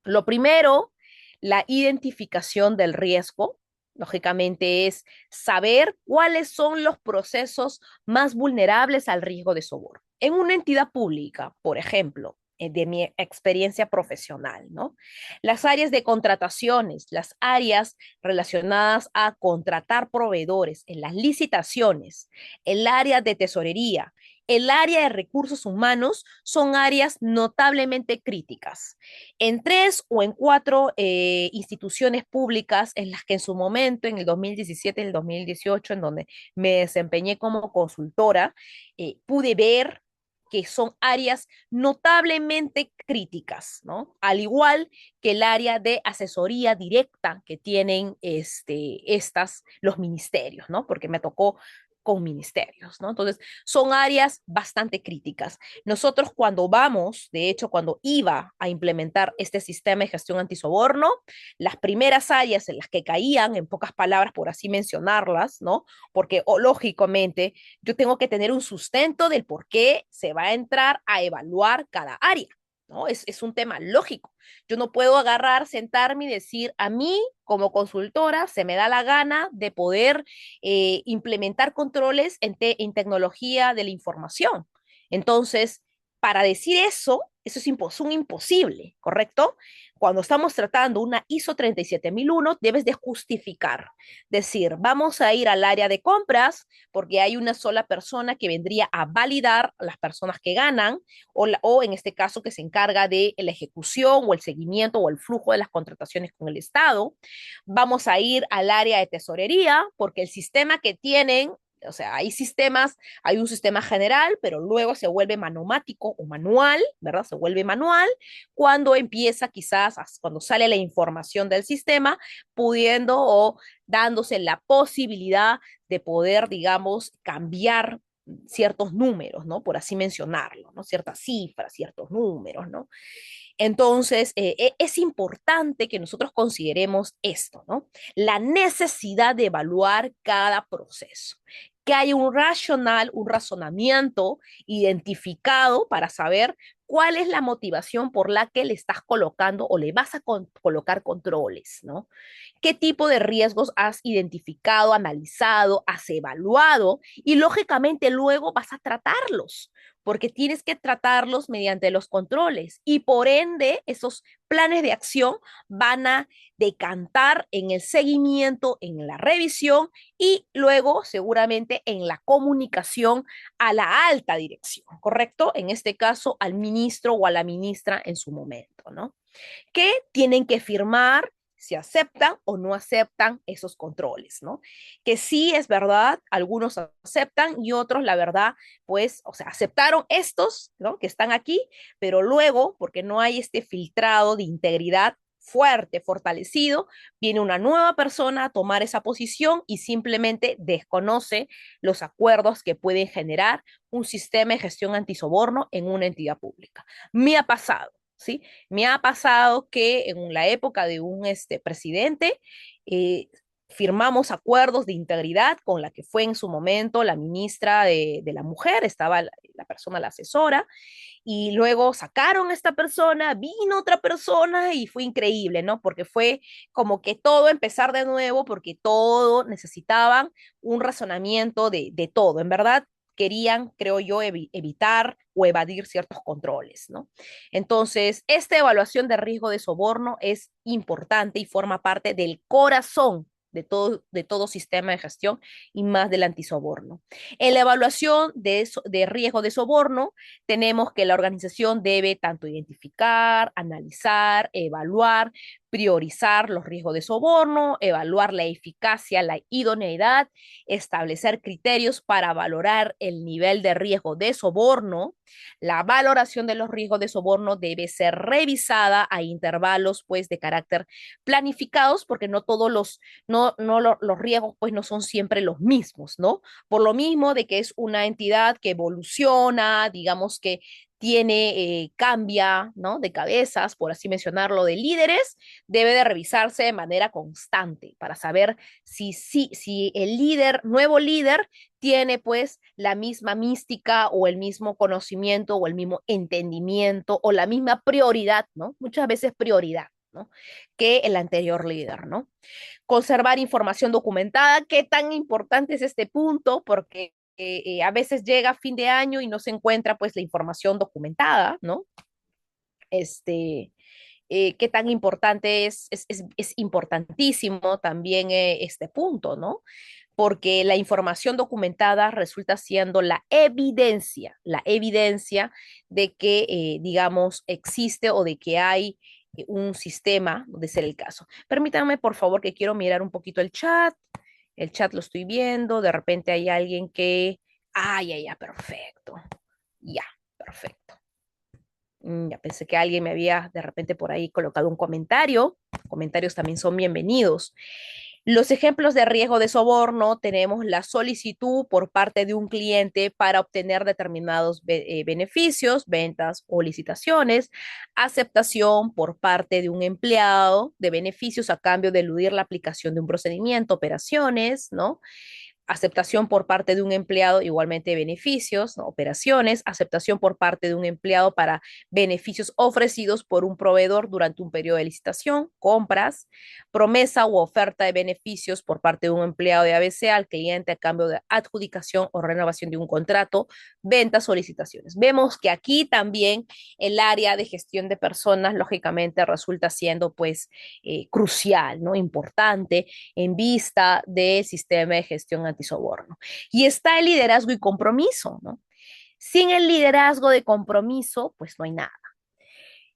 Lo primero, la identificación del riesgo, lógicamente, es saber cuáles son los procesos más vulnerables al riesgo de soborno. En una entidad pública, por ejemplo, de mi experiencia profesional, ¿no? Las áreas de contrataciones, las áreas relacionadas a contratar proveedores en las licitaciones, el área de tesorería, el área de recursos humanos son áreas notablemente críticas. En 3 o en 4 instituciones públicas en las que en su momento, en el 2017 y el 2018, en donde me desempeñé como consultora, pude ver que son áreas notablemente críticas, ¿no? Al igual que el área de asesoría directa que tienen los ministerios, ¿no? Porque me tocó con ministerios, ¿no? Entonces, son áreas bastante críticas. Nosotros cuando vamos, de hecho, cuando iba a implementar este sistema de gestión antisoborno, las primeras áreas en las que caían, en pocas palabras, por así mencionarlas, ¿no? Porque lógicamente yo tengo que tener un sustento del por qué se va a entrar a evaluar cada área, ¿no? Es un tema lógico. Yo no puedo agarrar, sentarme y decir, a mí como consultora se me da la gana de poder implementar controles en tecnología de la información. Entonces, para decir eso es un imposible, ¿correcto? Cuando estamos tratando una ISO 37001, debes de justificar, decir, vamos a ir al área de compras porque hay una sola persona que vendría a validar a las personas que ganan o en este caso que se encarga de la ejecución o el seguimiento o el flujo de las contrataciones con el Estado. Vamos a ir al área de tesorería porque el sistema que tienen, o sea, hay un sistema general, pero luego se vuelve manomático o manual, ¿verdad? Se vuelve manual cuando empieza quizás, cuando sale la información del sistema, pudiendo o dándose la posibilidad de poder, digamos, cambiar ciertos números, ¿no? Por así mencionarlo, ¿no? Ciertas cifras, ciertos números, ¿no? Entonces, es importante que nosotros consideremos esto, ¿no? La necesidad de evaluar cada proceso, que haya un razonamiento identificado para saber ¿Cuál es la motivación por la que le estás colocando o le vas a colocar controles, ¿no? ¿Qué tipo de riesgos has identificado, analizado, has evaluado? Y lógicamente luego vas a tratarlos, porque tienes que tratarlos mediante los controles y por ende esos planes de acción van a decantar en el seguimiento, en la revisión y luego seguramente en la comunicación a la alta dirección, ¿correcto? En este caso al ministro o a la ministra en su momento, ¿no? Que tienen que firmar si aceptan o no aceptan esos controles, ¿no? Que sí es verdad, algunos aceptan y otros, la verdad, pues, o sea, aceptaron estos, ¿no? Que están aquí, pero luego, porque no hay este filtrado de integridad fuerte, fortalecido, viene una nueva persona a tomar esa posición y simplemente desconoce los acuerdos que pueden generar un sistema de gestión antisoborno en una entidad pública. Me ha pasado. ¿Sí? Me ha pasado que en la época de un presidente firmamos acuerdos de integridad con la que fue en su momento la ministra de la Mujer, estaba la persona, la asesora, y luego sacaron a esta persona, vino otra persona y fue increíble, ¿no? Porque fue como que todo empezar de nuevo, porque todo necesitaban un razonamiento de todo. En verdad, querían, creo yo, evitar o evadir ciertos controles, ¿no? Entonces, esta evaluación de riesgo de soborno es importante y forma parte del corazón de todo sistema de gestión y más del antisoborno. En la evaluación de riesgo de soborno, tenemos que la organización debe tanto identificar, analizar, evaluar, priorizar los riesgos de soborno, evaluar la eficacia, la idoneidad, establecer criterios para valorar el nivel de riesgo de soborno. La valoración de los riesgos de soborno debe ser revisada a intervalos pues de carácter planificados porque no todos los riesgos pues no son siempre los mismos, ¿no? Por lo mismo de que es una entidad que evoluciona, digamos que tiene, cambia, ¿no? De cabezas, por así mencionarlo, de líderes, debe de revisarse de manera constante para saber si el nuevo líder tiene pues la misma mística o el mismo conocimiento o el mismo entendimiento o la misma prioridad, ¿no? Muchas veces prioridad, ¿no? Que el anterior líder, ¿no? Conservar información documentada, ¿qué tan importante es este punto? Porque a veces llega fin de año y no se encuentra pues la información documentada, ¿no? Qué tan importante es importantísimo también este punto, ¿no? Porque la información documentada resulta siendo la evidencia de que, digamos, existe o de que hay un sistema, de ser el caso. Permítanme, por favor, que quiero mirar un poquito el chat. El chat lo estoy viendo, de repente hay alguien que... Ah, ya, perfecto. Ya, perfecto. Ya pensé que alguien me había de repente por ahí colocado un comentario. Comentarios también son bienvenidos. Los ejemplos de riesgo de soborno tenemos la solicitud por parte de un cliente para obtener determinados beneficios, ventas o licitaciones, aceptación por parte de un empleado de beneficios a cambio de eludir la aplicación de un procedimiento, operaciones, ¿no? Aceptación por parte de un empleado, igualmente beneficios, ¿no? Operaciones, aceptación por parte de un empleado para beneficios ofrecidos por un proveedor durante un periodo de licitación, compras, promesa u oferta de beneficios por parte de un empleado de ABC al cliente a cambio de adjudicación o renovación de un contrato, ventas o licitaciones. Vemos que aquí también el área de gestión de personas, lógicamente, resulta siendo pues crucial, ¿no? Importante en vista del sistema de gestión antisoborno. Y está el liderazgo y compromiso, ¿no? Sin el liderazgo de compromiso, pues no hay nada.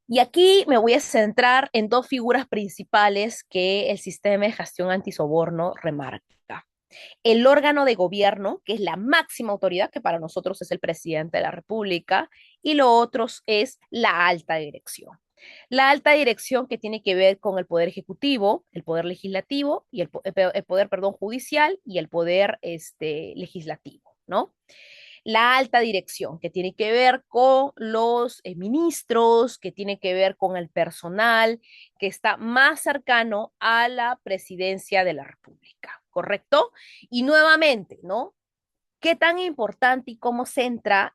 Y aquí me voy a centrar en dos figuras principales que el sistema de gestión antisoborno remarca. El órgano de gobierno, que es la máxima autoridad, que para nosotros es el presidente de la República, y lo otro es la alta dirección. La alta dirección que tiene que ver con el poder ejecutivo, el poder legislativo y el poder, perdón, judicial y el poder legislativo, ¿no? La alta dirección, que tiene que ver con los ministros, que tiene que ver con el personal, que está más cercano a la presidencia de la República, ¿correcto? Y nuevamente, ¿no? ¿Qué tan importante y cómo centra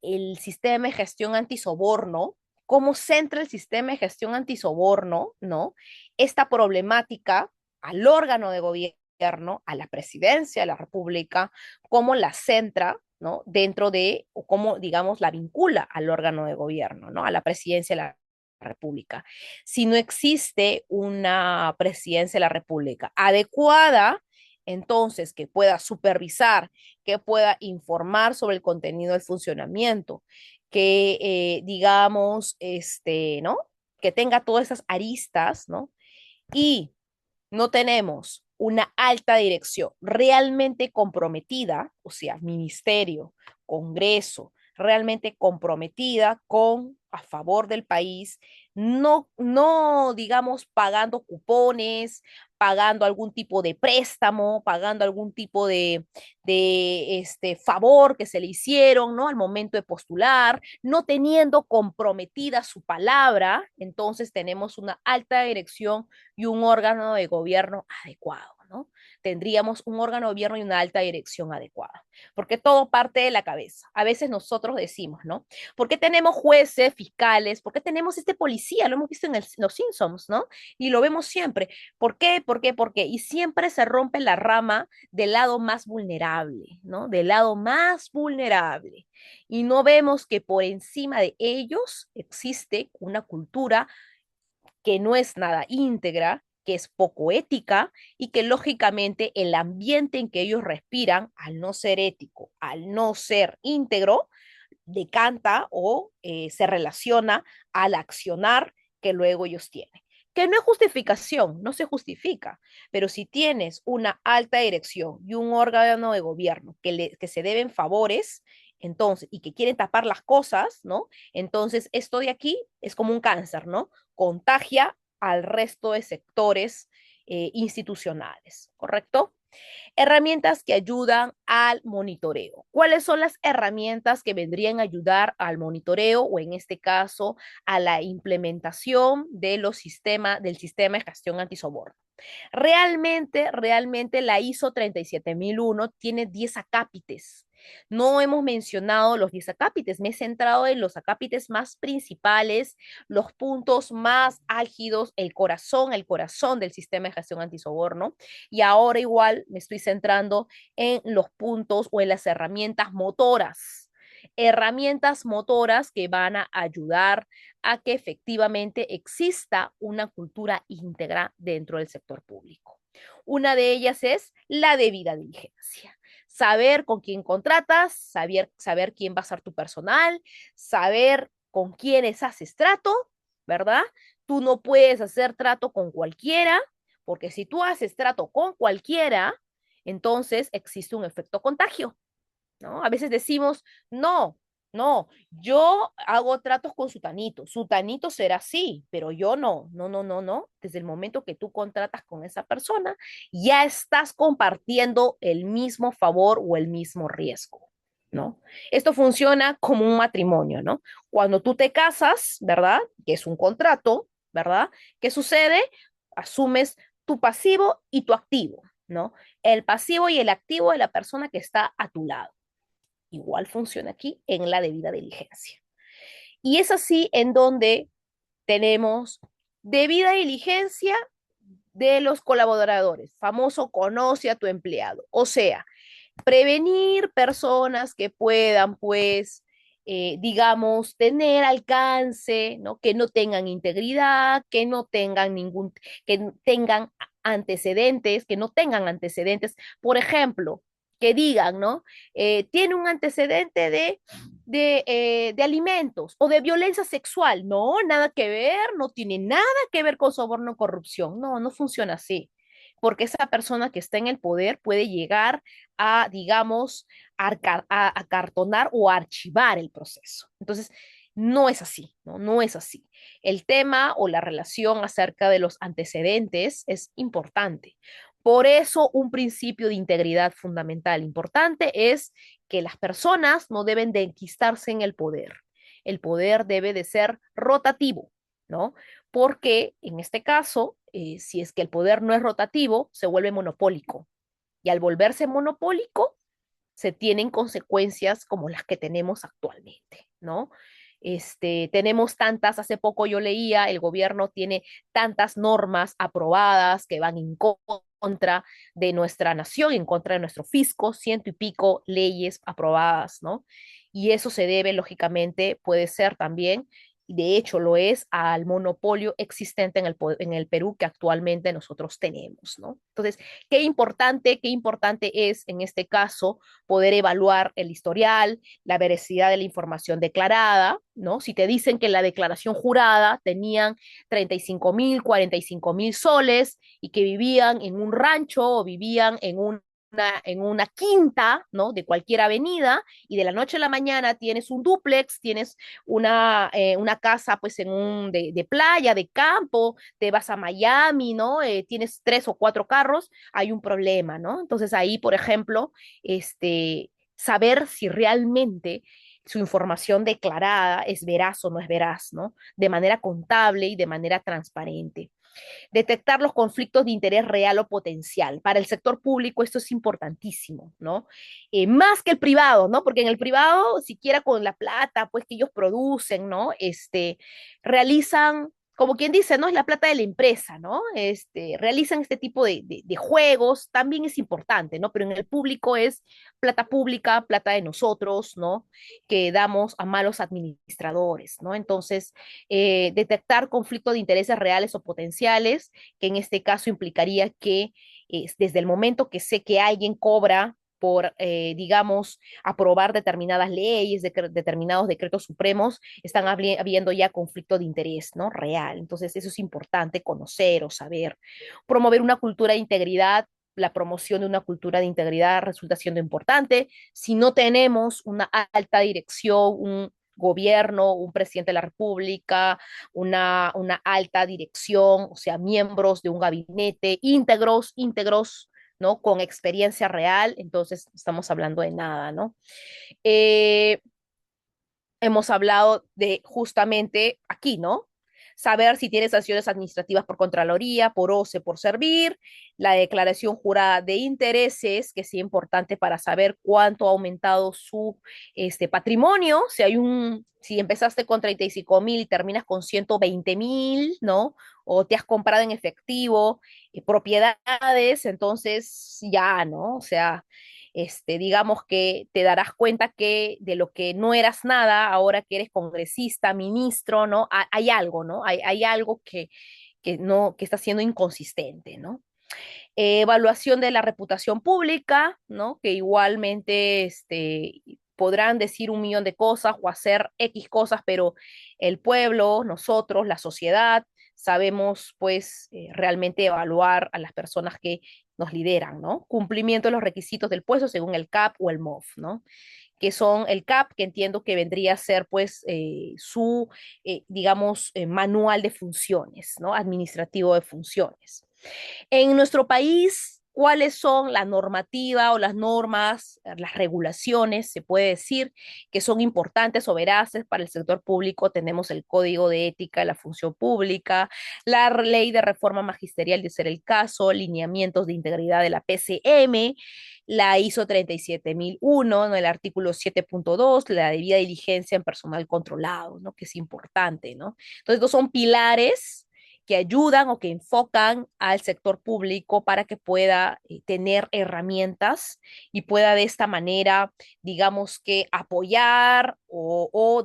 el sistema de gestión antisoborno, cómo centra el sistema de gestión antisoborno, ¿no? Esta problemática al órgano de gobierno, a la presidencia de la República, cómo la centra, ¿no? Dentro de, o cómo, digamos, la vincula al órgano de gobierno, ¿no? A la presidencia de la República. Si no existe una presidencia de la República adecuada, entonces que pueda supervisar, que pueda informar sobre el contenido del funcionamiento, que digamos, ¿no? Que tenga todas esas aristas, ¿no? Y no tenemos una alta dirección realmente comprometida, o sea, ministerio, Congreso, realmente comprometida con a favor del país, no digamos pagando cupones, pagando algún tipo de préstamo, pagando algún tipo de favor que se le hicieron, ¿no? Al momento de postular, no teniendo comprometida su palabra, entonces tenemos una alta dirección y un órgano de gobierno adecuado, ¿no? Tendríamos un órgano de gobierno y una alta dirección adecuada, porque todo parte de la cabeza. A veces nosotros decimos, ¿no? ¿Por qué tenemos jueces, fiscales? ¿Por qué tenemos este policía? Lo hemos visto en Los Simpsons, ¿no? Y lo vemos siempre. ¿Por qué? ¿Por qué? ¿Por qué? Y siempre se rompe la rama del lado más vulnerable, ¿no? Del lado más vulnerable. Y no vemos que por encima de ellos existe una cultura que no es nada íntegra, que es poco ética y que lógicamente el ambiente en que ellos respiran, al no ser ético, al no ser íntegro, decanta o se relaciona al accionar que luego ellos tienen. Que no es justificación, no se justifica, pero si tienes una alta dirección y un órgano de gobierno que se deben favores, entonces, y que quieren tapar las cosas, ¿no? Entonces, esto de aquí es como un cáncer, ¿no? Contagia al resto de sectores institucionales, ¿correcto? Herramientas que ayudan al monitoreo. ¿Cuáles son las herramientas que vendrían a ayudar al monitoreo o en este caso a la implementación de del sistema de gestión antisoborno? Realmente la ISO 37001 tiene 10 acápites. No hemos mencionado los 10 acápites, me he centrado en los acápites más principales, los puntos más álgidos, el corazón del sistema de gestión antisoborno. Y ahora igual me estoy centrando en los puntos o en las herramientas motoras que van a ayudar a que efectivamente exista una cultura íntegra dentro del sector público. Una de ellas es la debida diligencia. Saber con quién contratas, saber quién va a ser tu personal, saber con quiénes haces trato, ¿verdad? Tú no puedes hacer trato con cualquiera, porque si tú haces trato con cualquiera, entonces existe un efecto contagio, ¿no? A veces decimos, no, no, yo hago tratos con Sutanito, Sutanito será así, pero yo no, no, no, no, no. Desde el momento que tú contratas con esa persona, ya estás compartiendo el mismo favor o el mismo riesgo, ¿no? Esto funciona como un matrimonio, ¿no? Cuando tú te casas, ¿verdad? Que es un contrato, ¿verdad? ¿Qué sucede? Asumes tu pasivo y tu activo, ¿no? El pasivo y el activo de la persona que está a tu lado. Igual funciona aquí en la debida diligencia. Y es así en donde tenemos debida diligencia de los colaboradores, famoso conoce a tu empleado, o sea, prevenir personas que puedan, pues, digamos, tener alcance, ¿no? Que no tengan integridad, que tengan antecedentes, que no tengan antecedentes. Por ejemplo, que digan, ¿no? Tiene un antecedente de alimentos o de violencia sexual. No, nada que ver, no tiene nada que ver con soborno o corrupción. No, no funciona así. Porque esa persona que está en el poder puede llegar a, digamos, a acartonar o a archivar el proceso. Entonces, no es así, ¿no? No es así. El tema o la relación acerca de los antecedentes es importante. Por eso, un principio de integridad fundamental importante es que las personas no deben de enquistarse en el poder. El poder debe de ser rotativo, ¿no? Porque en este caso, si es que el poder no es rotativo, se vuelve monopólico. Y al volverse monopólico, se tienen consecuencias como las que tenemos actualmente, ¿no? Tenemos tantas, hace poco yo leía, el gobierno tiene tantas normas aprobadas que van en contra de nuestra nación, en contra de nuestro fisco, ciento y pico leyes aprobadas, ¿no? Y eso se debe, lógicamente, puede ser también, y de hecho lo es, al monopolio existente en el Perú que actualmente nosotros tenemos, ¿no? Entonces, qué importante es en este caso poder evaluar el historial, la veracidad de la información declarada, ¿no? Si te dicen que en la declaración jurada tenían 35.000, 45.000 soles y que vivían en un rancho o vivían en una quinta, ¿no? De cualquier avenida y de la noche a la mañana tienes un dúplex, tienes una casa pues de playa, de campo, te vas a Miami, ¿no? Tienes 3 o 4 carros, hay un problema, ¿no? Entonces ahí, por ejemplo, saber si realmente su información declarada es veraz o no es veraz, ¿no? De manera contable y de manera transparente. Detectar los conflictos de interés real o potencial. Para el sector público esto es importantísimo, ¿no? Más que el privado, ¿no? Porque en el privado, siquiera con la plata, pues que ellos producen, ¿no? Realizan, como quien dice, ¿no? Es la plata de la empresa, ¿no? Realizan este tipo de juegos, también es importante, ¿no? Pero en el público es plata pública, plata de nosotros, ¿no? Que damos a malos administradores, ¿no? Entonces, detectar conflictos de intereses reales o potenciales, que en este caso implicaría que desde el momento que sé que alguien cobra por, digamos, aprobar determinadas leyes, determinados decretos supremos, están habiendo ya conflicto de interés, ¿no? Real. Entonces, eso es importante conocer o saber. Promover una cultura de integridad, la promoción de una cultura de integridad resulta siendo importante. Si no tenemos una alta dirección, un gobierno, un presidente de la República, una alta dirección, o sea, miembros de un gabinete íntegros, ¿no? Con experiencia real, entonces estamos hablando de nada, ¿no? Eh, Hemos hablado de justamente aquí, ¿no? Saber si tienes sanciones administrativas por Contraloría, por OCE, por servir, la declaración jurada de intereses, que es importante para saber cuánto ha aumentado su patrimonio, si empezaste con 35.000 y terminas con 120.000, ¿no? O te has comprado en efectivo propiedades, entonces ya, ¿no? O sea, digamos que te darás cuenta que de lo que no eras nada, ahora que eres congresista, ministro, ¿no? Hay algo, ¿no? Hay algo que no, que está siendo inconsistente, ¿no? Evaluación de la reputación pública, ¿no? Que igualmente podrán decir un millón de cosas o hacer X cosas, pero el pueblo, nosotros, la sociedad, sabemos pues realmente evaluar a las personas que nos lideran, ¿no? Cumplimiento de los requisitos del puesto según el CAP o el MOF, ¿no? Que son el CAP, que entiendo que vendría a ser pues digamos, manual de funciones, ¿no? Administrativo de funciones. En nuestro país, ¿cuáles son la normativa o las normas, las regulaciones, se puede decir, que son importantes o veraces para el sector público? Tenemos el Código de Ética de la Función Pública, la Ley de Reforma Magisterial de ser el caso, lineamientos de integridad de la PCM, la ISO 37001, ¿no? El artículo 7.2, la debida diligencia en personal controlado, ¿no? Que es importante, ¿no? Entonces, estos son pilares que ayudan o que enfocan al sector público para que pueda tener herramientas y pueda de esta manera, digamos que apoyar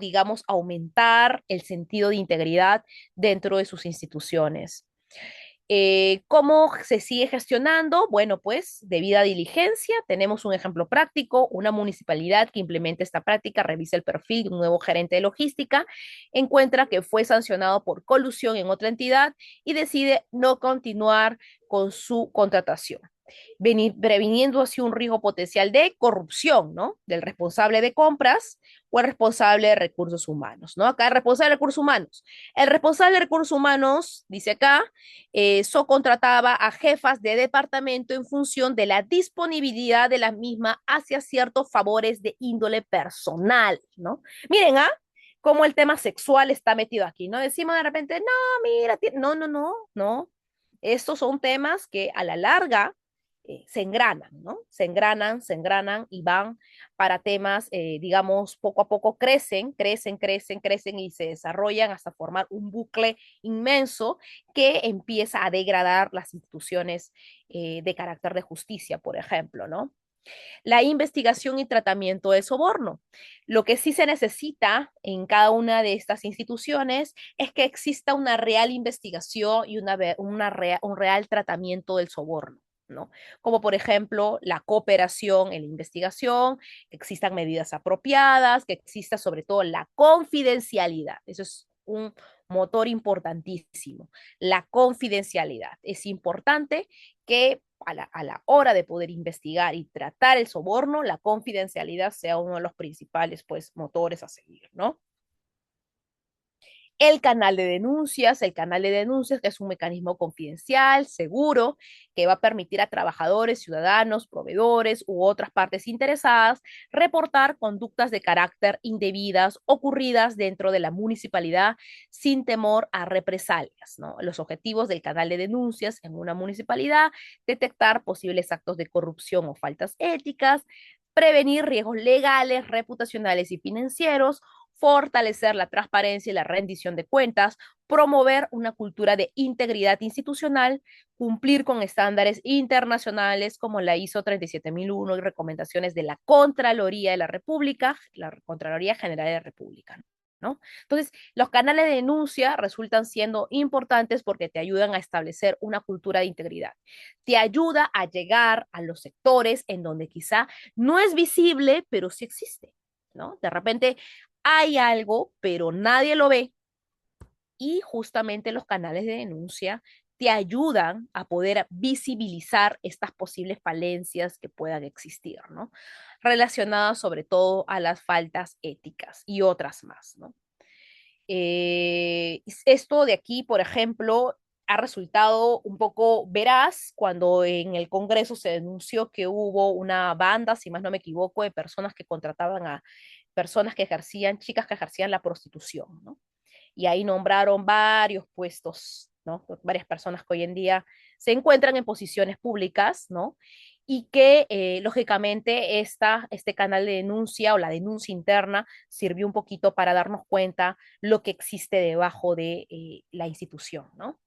digamos, aumentar el sentido de integridad dentro de sus instituciones. ¿Cómo se sigue gestionando? Bueno, pues debida diligencia, tenemos un ejemplo práctico, una municipalidad que implementa esta práctica, revisa el perfil de un nuevo gerente de logística, encuentra que fue sancionado por colusión en otra entidad y decide no continuar con su contratación, previniendo así un riesgo potencial de corrupción, ¿no? Del responsable de compras o el responsable de recursos humanos, ¿no? Acá el responsable de recursos humanos. El responsable de recursos humanos, dice acá, contrataba a jefas de departamento en función de la disponibilidad de la misma hacia ciertos favores de índole personal, ¿no? Miren, ¿ah? Cómo el tema sexual está metido aquí, ¿no? Decimos de repente, no, mira, no. Estos son temas que a la larga se engranan, ¿no? Se engranan y van para temas, digamos, poco a poco crecen y se desarrollan hasta formar un bucle inmenso que empieza a degradar las instituciones de carácter de justicia, por ejemplo, ¿no? La investigación y tratamiento de soborno. Lo que sí se necesita en cada una de estas instituciones es que exista una real investigación y un real tratamiento del soborno, ¿no? Como por ejemplo la cooperación en la investigación, que existan medidas apropiadas, que exista sobre todo la confidencialidad. Eso es un motor importantísimo. La confidencialidad. Es importante que a la hora de poder investigar y tratar el soborno, la confidencialidad sea uno de los principales, pues, motores a seguir, ¿no? El canal de denuncias, que es un mecanismo confidencial, seguro, que va a permitir a trabajadores, ciudadanos, proveedores u otras partes interesadas reportar conductas de carácter indebidas ocurridas dentro de la municipalidad sin temor a represalias, ¿no? Los objetivos del canal de denuncias en una municipalidad: detectar posibles actos de corrupción o faltas éticas, prevenir riesgos legales, reputacionales y financieros, fortalecer la transparencia y la rendición de cuentas, promover una cultura de integridad institucional, cumplir con estándares internacionales como la ISO 37001 y recomendaciones de la Contraloría de la República, la Contraloría General de la República, ¿no? Entonces, los canales de denuncia resultan siendo importantes porque te ayudan a establecer una cultura de integridad. Te ayuda a llegar a los sectores en donde quizá no es visible, pero sí existe, ¿no? De repente hay algo, pero nadie lo ve, y justamente los canales de denuncia te ayudan a poder visibilizar estas posibles falencias que puedan existir, ¿no? Relacionadas sobre todo a las faltas éticas y otras más, ¿no? Esto de aquí, por ejemplo, ha resultado un poco veraz cuando en el Congreso se denunció que hubo una banda, si más no me equivoco, de personas que contrataban a personas que ejercían, chicas que ejercían la prostitución, ¿no? Y ahí nombraron varios puestos, ¿no? Varias personas que hoy en día se encuentran en posiciones públicas, ¿no? Y que lógicamente este canal de denuncia o la denuncia interna sirvió un poquito para darnos cuenta lo que existe debajo de la institución, ¿no?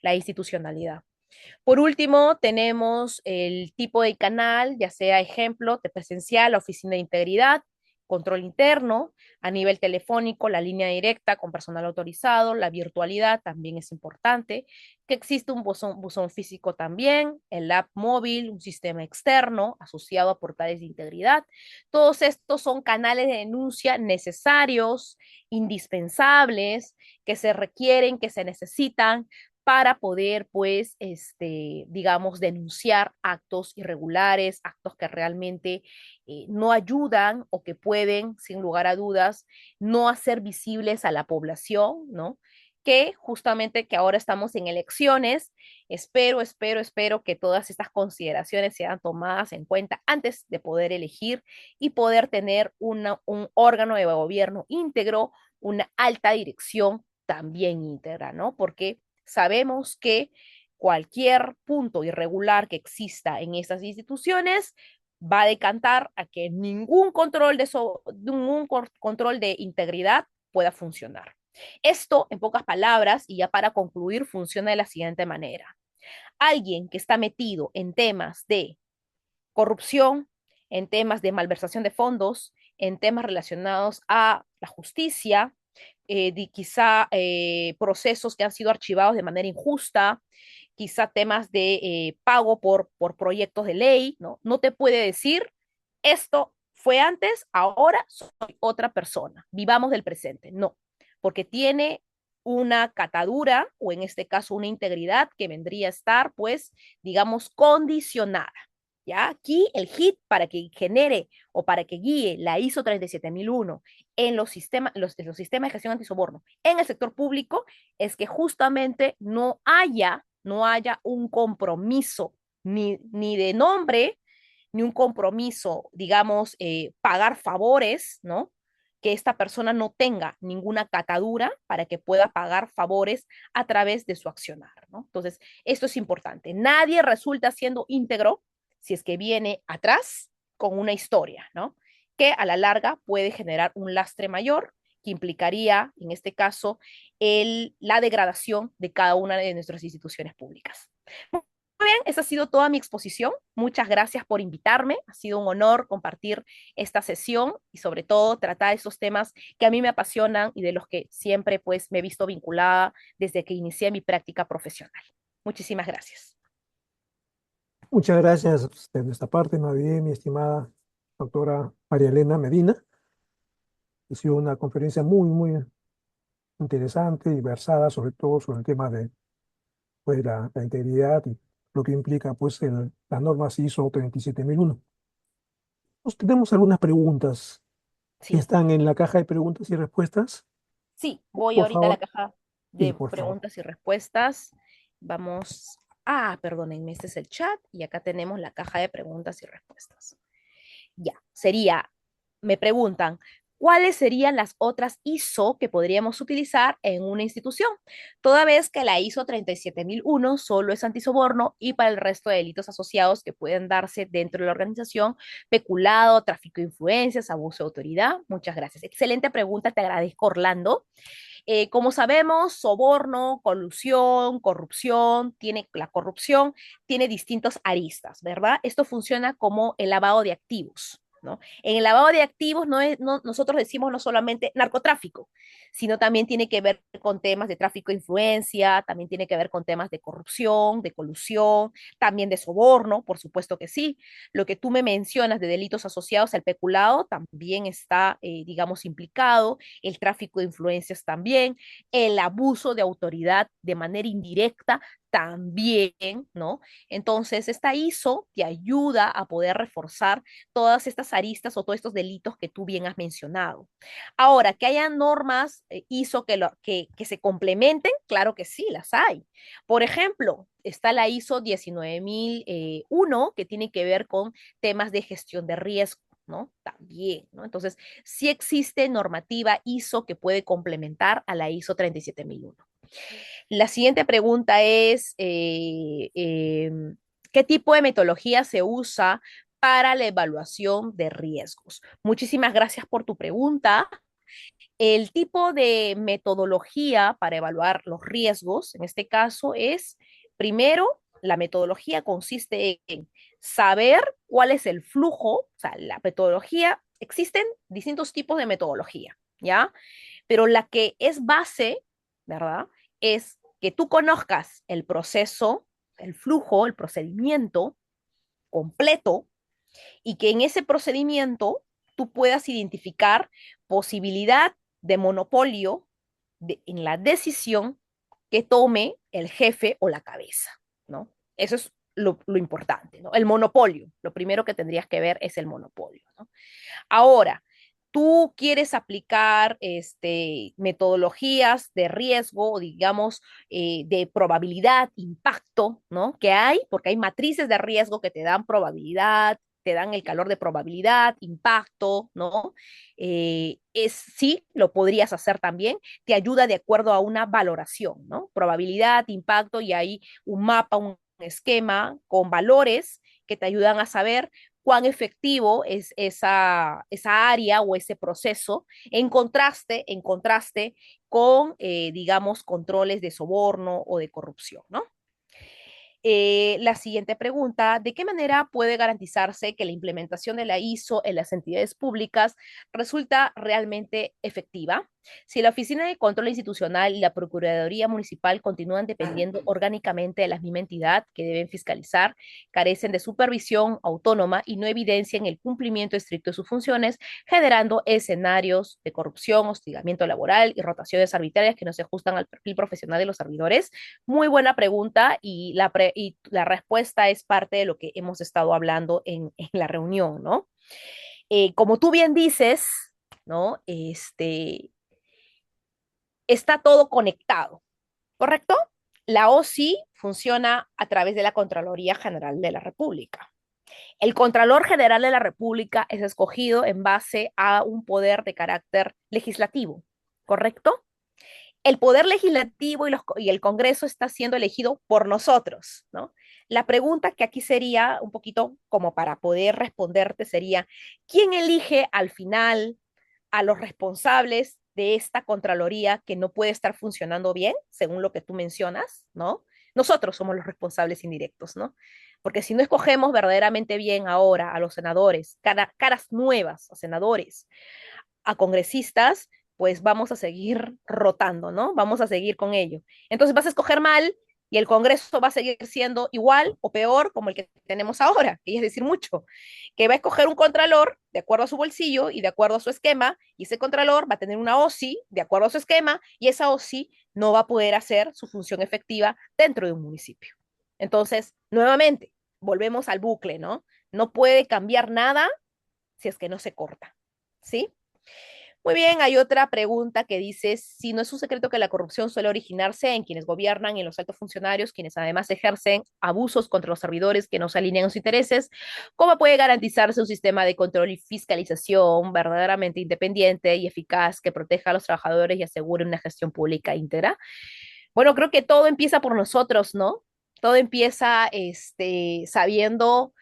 La institucionalidad. Por último, tenemos el tipo de canal, ya sea ejemplo, de presencial, la oficina de integridad, control interno, a nivel telefónico, la línea directa con personal autorizado, la virtualidad también es importante, que existe un buzón físico también, el app móvil, un sistema externo asociado a portales de integridad. Todos estos son canales de denuncia necesarios, indispensables, que se requieren, que se necesitan para poder, pues, digamos, denunciar actos irregulares, actos que realmente no ayudan o que pueden, sin lugar a dudas, no hacer visibles a la población, ¿no? Que justamente que ahora estamos en elecciones, espero que todas estas consideraciones sean tomadas en cuenta antes de poder elegir y poder tener un órgano de gobierno íntegro, una alta dirección también íntegra, ¿no? Porque sabemos que cualquier punto irregular que exista en estas instituciones va a decantar a que ningún control de integridad pueda funcionar. Esto, en pocas palabras, y ya para concluir, funciona de la siguiente manera. Alguien que está metido en temas de corrupción, en temas de malversación de fondos, en temas relacionados a la justicia, quizá procesos que han sido archivados de manera injusta, quizá temas de pago por proyectos de ley, ¿no? No te puede decir, esto fue antes, ahora soy otra persona, vivamos del presente. No, porque tiene una catadura, o en este caso una integridad que vendría a estar, pues, digamos, condicionada. ¿Ya? Aquí el HIT, para que genere o para que guíe la ISO 37001 en los sistemas de gestión antisoborno en el sector público, es que justamente no haya un compromiso ni de nombre, ni un compromiso, digamos, pagar favores, ¿no? Que esta persona no tenga ninguna catadura para que pueda pagar favores a través de su accionar, ¿no? Entonces, esto es importante. Nadie resulta siendo íntegro si es que viene atrás con una historia, ¿no? Que a la larga puede generar un lastre mayor que implicaría, en este caso, la degradación de cada una de nuestras instituciones públicas. Muy bien, esa ha sido toda mi exposición. Muchas gracias por invitarme. Ha sido un honor compartir esta sesión y sobre todo tratar esos temas que a mí me apasionan y de los que siempre pues me he visto vinculada desde que inicié mi práctica profesional. Muchísimas gracias. Muchas gracias de nuestra parte, más bien, mi estimada doctora María Elena Medina. Ha sido una conferencia muy, muy interesante y versada, sobre todo sobre el tema de pues, la integridad y lo que implica pues, las normas ISO 37001. Pues, tenemos algunas preguntas que Sí, están en la caja de preguntas y respuestas. sí, voy Por ahorita a la favor, caja sí, de por favor. preguntas y respuestas. Vamos, perdónenme, este es el chat y acá tenemos la caja de preguntas y respuestas. Ya, me preguntan, ¿cuáles serían las otras ISO que podríamos utilizar en una institución? Toda vez que la ISO 37001 solo es antisoborno y para el resto de delitos asociados que pueden darse dentro de la organización, peculado, tráfico de influencias, abuso de autoridad. Muchas gracias. Excelente pregunta, te agradezco, Orlando. Como sabemos, soborno, colusión, corrupción, la corrupción tiene distintos aristas, ¿verdad? Esto funciona como el lavado de activos, ¿no? En el lavado de activos nosotros decimos no solamente narcotráfico, sino también tiene que ver con temas de tráfico de influencia, también tiene que ver con temas de corrupción, de colusión, también de soborno, por supuesto que sí. Lo que tú me mencionas de delitos asociados al peculado también está, digamos, implicado, el tráfico de influencias también, el abuso de autoridad de manera indirecta también, ¿no? Entonces, esta ISO te ayuda a poder reforzar todas estas aristas o todos estos delitos que tú bien has mencionado. Ahora, que haya normas ISO que se complementen, claro que sí, las hay. Por ejemplo, está la ISO 19001 que tiene que ver con temas de gestión de riesgo, ¿no? También, ¿no? Entonces, sí existe normativa ISO que puede complementar a la ISO 37001. La siguiente pregunta es, ¿qué tipo de metodología se usa para la evaluación de riesgos? Muchísimas gracias por tu pregunta. El tipo de metodología para evaluar los riesgos, en este caso, es, primero, la metodología consiste en saber cuál es el flujo, o sea, la metodología, existen distintos tipos de metodología, ¿ya? Pero la que es base, ¿verdad? Es que tú conozcas el proceso, el flujo, el procedimiento completo y que en ese procedimiento tú puedas identificar posibilidad de monopolio en la decisión que tome el jefe o la cabeza, ¿no? Eso es lo importante, ¿no? El monopolio, lo primero que tendrías que ver es el monopolio, ¿no? Ahora, tú quieres aplicar metodologías de riesgo, digamos, de probabilidad, impacto, ¿no? Que hay, porque hay matrices de riesgo que te dan probabilidad, te dan el calor de probabilidad, impacto, ¿no? Sí, lo podrías hacer también, te ayuda de acuerdo a una valoración, ¿no? Probabilidad, impacto, y hay un mapa, un esquema con valores que te ayudan a saber cuán efectivo es esa área o ese proceso en contraste con, digamos, controles de soborno o de corrupción, ¿no? La siguiente pregunta, ¿de qué manera puede garantizarse que la implementación de la ISO en las entidades públicas resulta realmente efectiva? Si la Oficina de Control Institucional y la Procuraduría Municipal continúan dependiendo orgánicamente de la misma entidad que deben fiscalizar, carecen de supervisión autónoma y no evidencian el cumplimiento estricto de sus funciones, generando escenarios de corrupción, hostigamiento laboral y rotaciones arbitrarias que no se ajustan al perfil profesional de los servidores. Muy buena pregunta y la respuesta es parte de lo que hemos estado hablando en la reunión, ¿no? Como tú bien dices, ¿no? Está todo conectado, ¿correcto? La OSI funciona a través de la Contraloría General de la República. El Contralor General de la República es escogido en base a un poder de carácter legislativo, ¿correcto? El poder legislativo y el Congreso está siendo elegido por nosotros, ¿no? La pregunta que aquí sería un poquito como para poder responderte sería, ¿quién elige al final a los responsables de esta Contraloría que no puede estar funcionando bien, según lo que tú mencionas, ¿no? Nosotros somos los responsables indirectos, ¿no? Porque si no escogemos verdaderamente bien ahora a los senadores, caras nuevas a senadores, a congresistas, pues vamos a seguir rotando, ¿no? Vamos a seguir con ello. Entonces vas a escoger mal y el Congreso va a seguir siendo igual o peor como el que tenemos ahora, y es decir, mucho, que va a escoger un contralor de acuerdo a su bolsillo y de acuerdo a su esquema, y ese contralor va a tener una OSI de acuerdo a su esquema, y esa OSI no va a poder hacer su función efectiva dentro de un municipio. Entonces, nuevamente, volvemos al bucle, ¿no? No puede cambiar nada si es que no se corta, ¿sí? Muy bien, hay otra pregunta que dice, si no es un secreto que la corrupción suele originarse en quienes gobiernan y en los altos funcionarios, quienes además ejercen abusos contra los servidores que no se alinean a sus intereses, ¿cómo puede garantizarse un sistema de control y fiscalización verdaderamente independiente y eficaz que proteja a los trabajadores y asegure una gestión pública íntegra? Bueno, creo que todo empieza por nosotros, ¿no? Todo empieza sabiendo,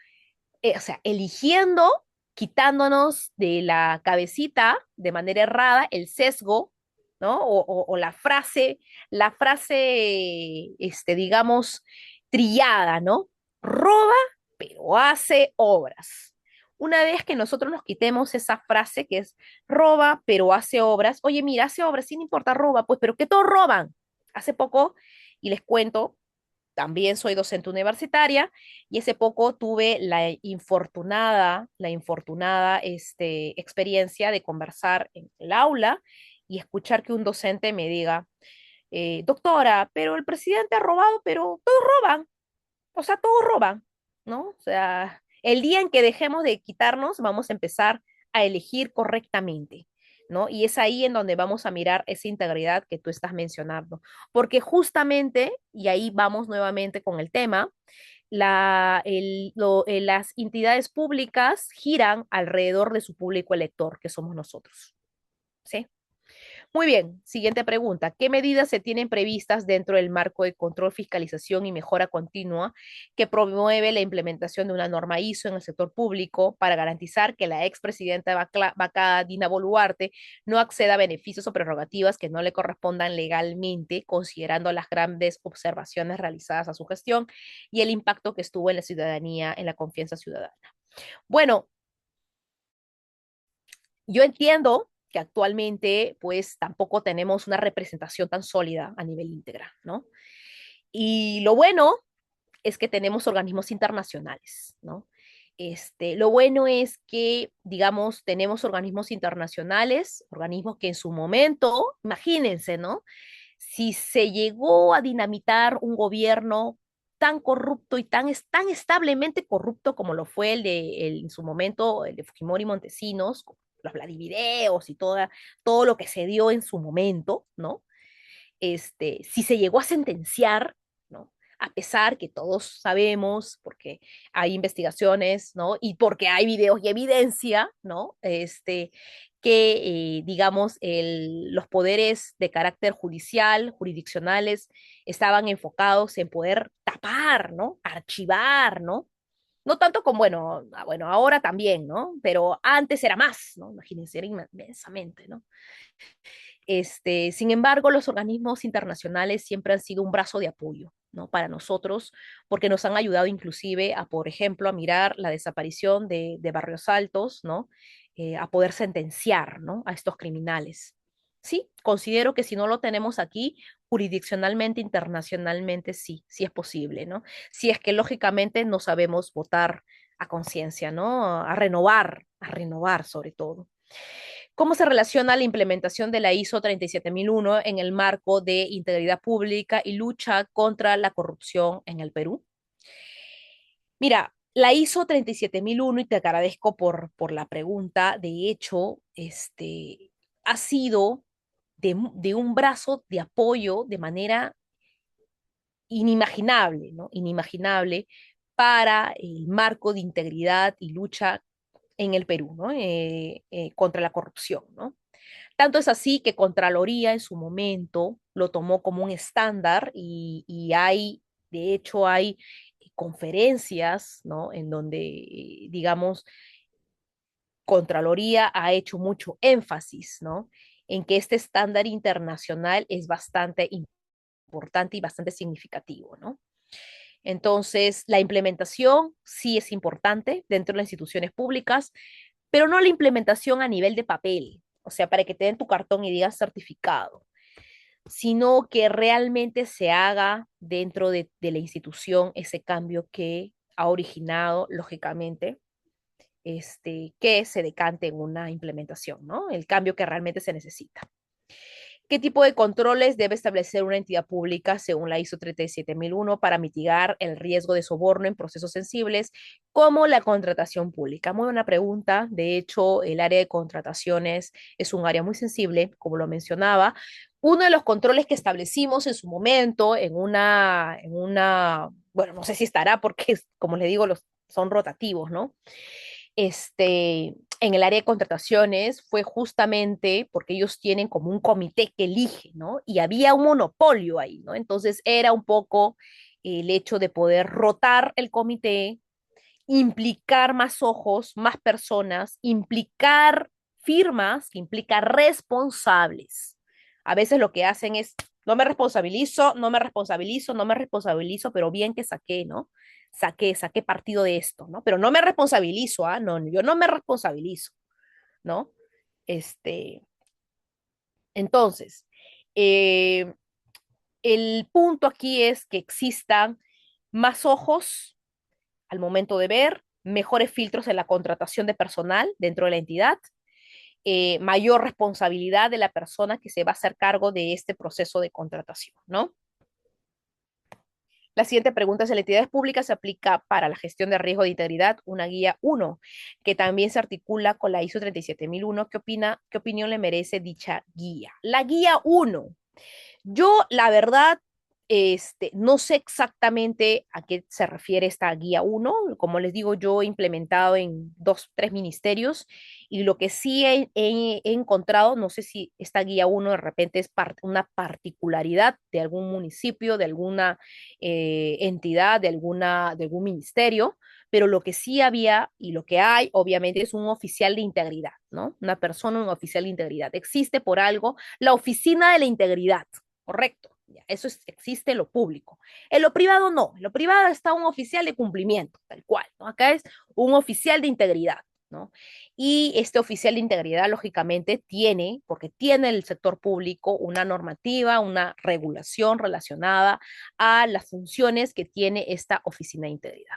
o sea, eligiendo, quitándonos de la cabecita de manera errada el sesgo, ¿no? O la frase, digamos, trillada, ¿no? Roba, pero hace obras. Una vez que nosotros nos quitemos esa frase que es roba, pero hace obras, oye, mira, hace obras, sí, no importa, roba, pues, pero que todos roban. Hace poco, y les cuento, también soy docente universitaria y hace poco tuve la infortunada experiencia de conversar en el aula y escuchar que un docente me diga, doctora, pero el presidente ha robado, pero todos roban, o sea, todos roban, ¿no? O sea, el día en que dejemos de quitarnos, vamos a empezar a elegir correctamente, ¿no? Y es ahí en donde vamos a mirar esa integridad que tú estás mencionando, porque justamente, y ahí vamos nuevamente con el tema, las entidades públicas giran alrededor de su público elector, que somos nosotros, ¿sí? Muy bien, siguiente pregunta. ¿Qué medidas se tienen previstas dentro del marco de control, fiscalización y mejora continua que promueve la implementación de una norma ISO en el sector público para garantizar que la expresidenta vacada Dina Boluarte no acceda a beneficios o prerrogativas que no le correspondan legalmente, considerando las grandes observaciones realizadas a su gestión y el impacto que estuvo en la ciudadanía, en la confianza ciudadana? Bueno, yo entiendo que actualmente pues tampoco tenemos una representación tan sólida a nivel íntegra, ¿no? Y lo bueno es que tenemos organismos internacionales, ¿no? Lo bueno es que, digamos, tenemos organismos internacionales, organismos que en su momento, imagínense, ¿no? Si se llegó a dinamitar un gobierno tan corrupto y tan establemente corrupto como lo fue en su momento, el de Fujimori y Montesinos, con los Vladivideos y todo lo que se dio en su momento, ¿no? Si se llegó a sentenciar, ¿no? A pesar que todos sabemos, porque hay investigaciones, ¿no? Y porque hay videos y evidencia, ¿no? Digamos, los poderes de carácter judicial, jurisdiccionales, estaban enfocados en poder tapar, ¿no? Archivar, ¿no? No tanto como, bueno, ahora también, ¿no? Pero antes era más, ¿no? Imagínense, era inmensamente, ¿no? Sin embargo, los organismos internacionales siempre han sido un brazo de apoyo, ¿no? Para nosotros, porque nos han ayudado inclusive a, por ejemplo, a mirar la desaparición de Barrios Altos, ¿no? A poder sentenciar, ¿no? A estos criminales. Sí, considero que si no lo tenemos aquí, jurisdiccionalmente, internacionalmente, sí, sí es posible, ¿no? Si es que lógicamente no sabemos votar a conciencia, ¿no? A renovar sobre todo. ¿Cómo se relaciona la implementación de la ISO 37001 en el marco de integridad pública y lucha contra la corrupción en el Perú? Mira, la ISO 37001, y te agradezco por la pregunta, de hecho, ha sido de un brazo de apoyo de manera inimaginable, ¿no? Inimaginable para el marco de integridad y lucha en el Perú, ¿no? Contra la corrupción, ¿no? Tanto es así que Contraloría en su momento lo tomó como un estándar y de hecho, hay conferencias, ¿no? En donde, digamos, Contraloría ha hecho mucho énfasis, ¿no? En que este estándar internacional es bastante importante y bastante significativo, ¿no? Entonces, la implementación sí es importante dentro de las instituciones públicas, pero no la implementación a nivel de papel, o sea, para que te den tu cartón y digas certificado, sino que realmente se haga dentro de la institución ese cambio que ha originado, lógicamente, que se decante en una implementación, ¿no? El cambio que realmente se necesita. ¿Qué tipo de controles debe establecer una entidad pública según la ISO 37001 para mitigar el riesgo de soborno en procesos sensibles como la contratación pública? Muy buena pregunta. De hecho, el área de contrataciones es un área muy sensible, como lo mencionaba. Uno de los controles que establecimos en su momento bueno, no sé si estará porque, como le digo, son rotativos, ¿no? En el área de contrataciones fue justamente porque ellos tienen como un comité que elige, ¿no? Y había un monopolio ahí, ¿no? Entonces era un poco el hecho de poder rotar el comité, implicar más ojos, más personas, implicar firmas, implicar responsables. A veces lo que hacen es, no me responsabilizo, no me responsabilizo, no me responsabilizo, pero bien que saqué, ¿no? Saqué partido de esto, ¿no? Pero no me responsabilizo, ¿ah? No, yo no me responsabilizo, ¿no? Este, entonces, eh, el punto aquí es que existan más ojos al momento de ver, mejores filtros en la contratación de personal dentro de la entidad, mayor responsabilidad de la persona que se va a hacer cargo de este proceso de contratación, ¿no? La siguiente pregunta es, ¿en entidades públicas se aplica para la gestión de riesgo de integridad una guía 1, que también se articula con la ISO 37001? ¿Qué opinión le merece dicha guía? La guía 1. Yo, la verdad, no sé exactamente a qué se refiere esta guía 1. Como les digo, yo he implementado en 2, 3 ministerios y lo que sí he encontrado, no sé si esta guía 1 de repente es una particularidad de algún municipio, de alguna entidad, de algún ministerio, pero lo que sí había y lo que hay, obviamente, es un oficial de integridad, ¿no? Una persona, un oficial de integridad. Existe por algo la oficina de la integridad. Correcto, ya, eso existe en lo público. En lo privado no, en lo privado está un oficial de cumplimiento, tal cual, ¿no? Acá es un oficial de integridad, ¿no? Y este oficial de integridad, lógicamente, porque tiene el sector público una normativa, una regulación relacionada a las funciones que tiene esta oficina de integridad.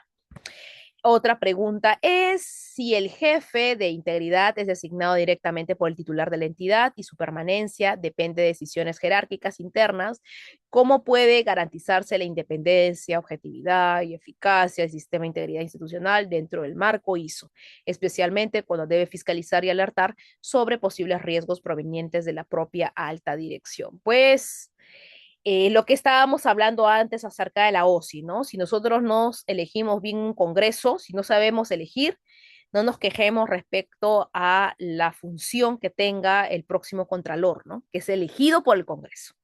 Otra pregunta es si el jefe de integridad es designado directamente por el titular de la entidad y su permanencia depende de decisiones jerárquicas internas. ¿Cómo puede garantizarse la independencia, objetividad y eficacia del sistema de integridad institucional dentro del marco ISO, especialmente cuando debe fiscalizar y alertar sobre posibles riesgos provenientes de la propia alta dirección? Pues lo que estábamos hablando antes acerca de la OSI, ¿no? Si nosotros nos elegimos bien un congreso, si no sabemos elegir, no nos quejemos respecto a la función que tenga el próximo contralor, ¿no? Que es elegido por el Congreso.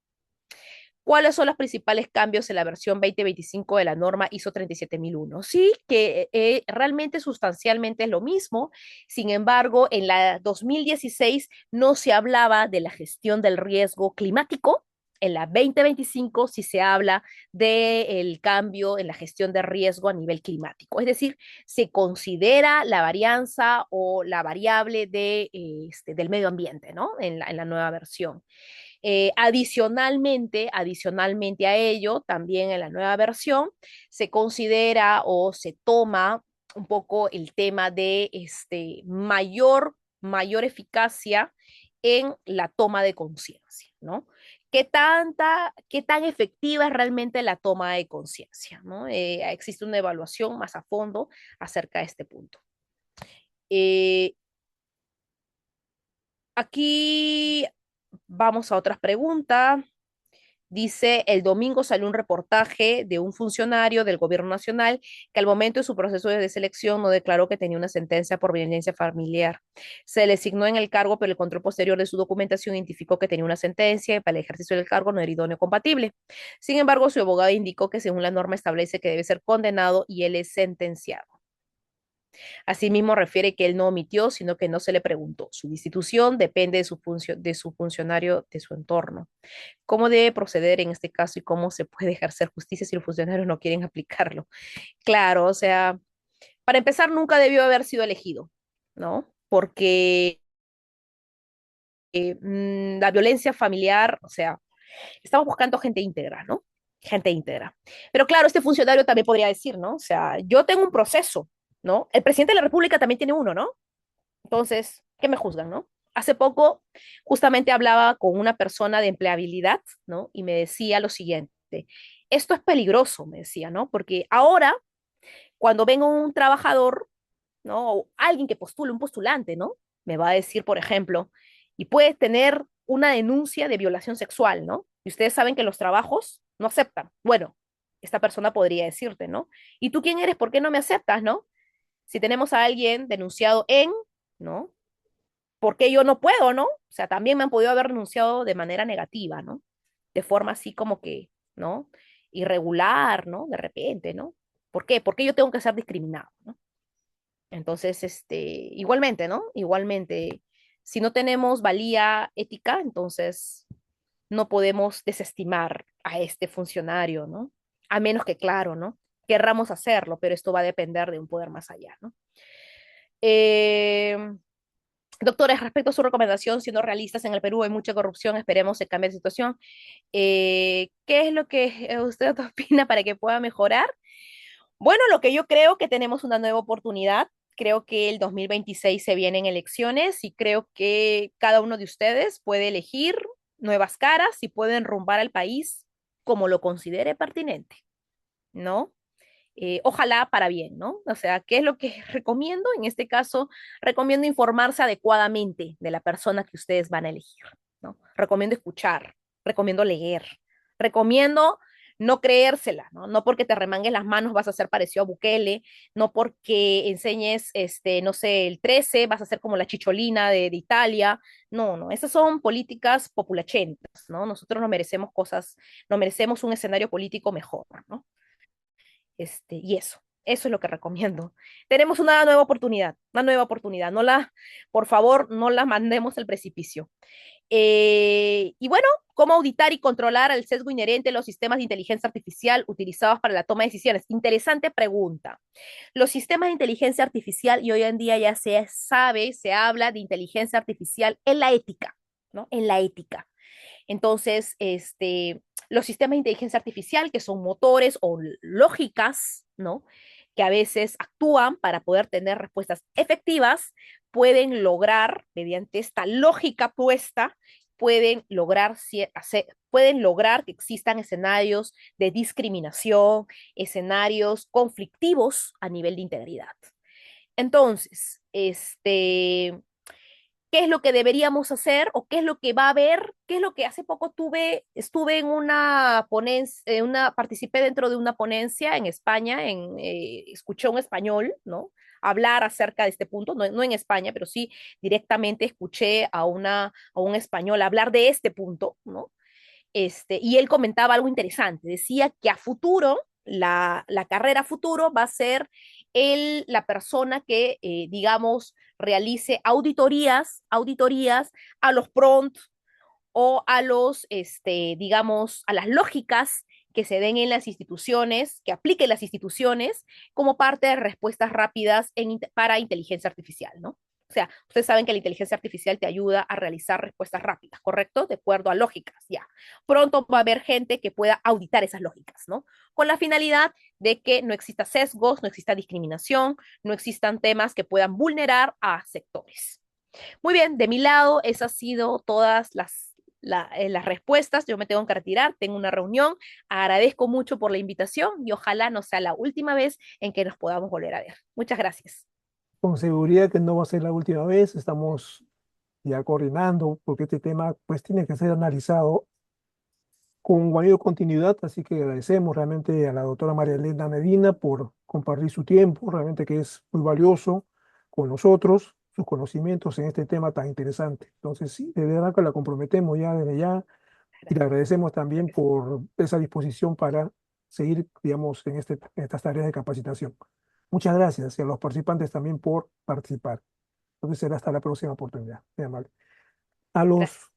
¿Cuáles son los principales cambios en la versión 2025 de la norma ISO 37001? Sí, que realmente sustancialmente es lo mismo. Sin embargo, en la 2016 no se hablaba de la gestión del riesgo climático. En la 2025 sí se habla del cambio en la gestión de riesgo a nivel climático. Es decir, se considera la varianza o la variable del medio ambiente, ¿no? En la nueva versión. Adicionalmente a ello, también en la nueva versión se considera o se toma un poco el tema de mayor eficacia en la toma de conciencia, ¿no? ¿Qué tan efectiva es realmente la toma de conciencia, ¿no? Existe una evaluación más a fondo acerca de este punto. Aquí vamos a otras preguntas. Dice, el domingo salió un reportaje de un funcionario del gobierno nacional que al momento de su proceso de deselección no declaró que tenía una sentencia por violencia familiar. Se le asignó en el cargo, pero el control posterior de su documentación identificó que tenía una sentencia y para el ejercicio del cargo no era idóneo compatible. Sin embargo, su abogado indicó que según la norma establece que debe ser condenado y él es sentenciado. Asimismo, refiere que él no omitió, sino que no se le preguntó. Su destitución depende de su funcionario, de su entorno. ¿Cómo debe proceder en este caso y cómo se puede ejercer justicia si los funcionarios no quieren aplicarlo? Claro, o sea, para empezar, nunca debió haber sido elegido, ¿no? Porque la violencia familiar, o sea, estamos buscando gente íntegra, ¿no? Gente íntegra. Pero claro, este funcionario también podría decir, ¿no? O sea, yo tengo un proceso, ¿no? El presidente de la República también tiene uno, ¿no? Entonces, ¿qué me juzgan, no? Hace poco justamente hablaba con una persona de empleabilidad, ¿no? Y me decía lo siguiente, esto es peligroso, me decía, ¿no? Porque ahora, cuando venga un trabajador, ¿no? O alguien que postule, un postulante, ¿no? Me va a decir, por ejemplo, y puede tener una denuncia de violación sexual, ¿no? Y ustedes saben que los trabajos no aceptan. Bueno, esta persona podría decirte, ¿no? ¿Y tú quién eres? ¿Por qué no me aceptas, no? Si tenemos a alguien denunciado en, ¿no? ¿Por qué yo no puedo, no? O sea, también me han podido haber denunciado de manera negativa, ¿no? De forma así como que, ¿no? Irregular, ¿no? De repente, ¿no? ¿Por qué? ¿Por qué yo tengo que ser discriminado, ¿no? Entonces, igualmente, ¿no? Igualmente, si no tenemos valía ética, entonces no podemos desestimar a este funcionario, ¿no? A menos que, claro, ¿no? Querramos hacerlo, pero esto va a depender de un poder más allá, ¿no? Eh, Doctores, respecto a su recomendación, siendo realistas, en el Perú hay mucha corrupción, esperemos se cambie de situación. ¿Qué es lo que usted opina para que pueda mejorar? Bueno, lo que yo creo que tenemos una nueva oportunidad. Creo que el 2026 se vienen elecciones y creo que cada uno de ustedes puede elegir nuevas caras y puede enrumbar al país como lo considere pertinente, ¿no? Ojalá para bien, ¿no? O sea, ¿qué es lo que recomiendo? En este caso, recomiendo informarse adecuadamente de la persona que ustedes van a elegir, ¿no? Recomiendo escuchar, recomiendo leer, recomiendo no creérsela, ¿no? No porque te remangues las manos vas a ser parecido a Bukele, no porque enseñes, no sé, el 13 vas a ser como la chicholina de Italia, no, no, esas son políticas populacheras, ¿no? Nosotros nos merecemos cosas, nos merecemos un escenario político mejor, ¿no? Y eso es lo que recomiendo. Tenemos una nueva oportunidad. Por favor, no la mandemos al precipicio. Y bueno, ¿cómo auditar y controlar el sesgo inherente en los sistemas de inteligencia artificial utilizados para la toma de decisiones? Interesante pregunta. Los sistemas de inteligencia artificial, y hoy en día ya se sabe, se habla de inteligencia artificial en la ética, ¿no? En la ética. Entonces, los sistemas de inteligencia artificial, que son motores o lógicas, ¿no? Que a veces actúan para poder tener respuestas efectivas, pueden lograr, mediante esta lógica puesta, pueden lograr que existan escenarios de discriminación, escenarios conflictivos a nivel de integridad. Entonces, qué es lo que deberíamos hacer o qué es lo que va a haber, qué es lo que hace poco estuve en una ponencia, participé dentro de una ponencia en España, escuché a un español, ¿no? Hablar acerca de este punto, no, no en España, pero sí directamente escuché a un español hablar de este punto, ¿no? Y él comentaba algo interesante, decía que a futuro, la carrera futuro va a ser la persona que, digamos, realice auditorías a los prompts o a digamos, a las lógicas que se den en las instituciones, que apliquen las instituciones como parte de respuestas rápidas para inteligencia artificial, ¿no? O sea, ustedes saben que la inteligencia artificial te ayuda a realizar respuestas rápidas, ¿correcto? De acuerdo a lógicas, ya. Pronto va a haber gente que pueda auditar esas lógicas, ¿no? Con la finalidad de que no exista sesgos, no exista discriminación, no existan temas que puedan vulnerar a sectores. Muy bien, de mi lado, esas han sido todas las respuestas. Yo me tengo que retirar, tengo una reunión. Agradezco mucho por la invitación y ojalá no sea la última vez en que nos podamos volver a ver. Muchas gracias. Con seguridad que no va a ser la última vez, estamos ya coordinando porque este tema pues tiene que ser analizado con mayor continuidad, así que agradecemos realmente a la doctora María Elena Medina por compartir su tiempo, realmente que es muy valioso con nosotros, sus conocimientos en este tema tan interesante. Entonces, sí, de verdad que la comprometemos ya desde ya y le agradecemos también por esa disposición para seguir, digamos, en estas tareas de capacitación. Muchas gracias y a los participantes también por participar. Entonces será hasta la próxima oportunidad. Muy amable. Gracias.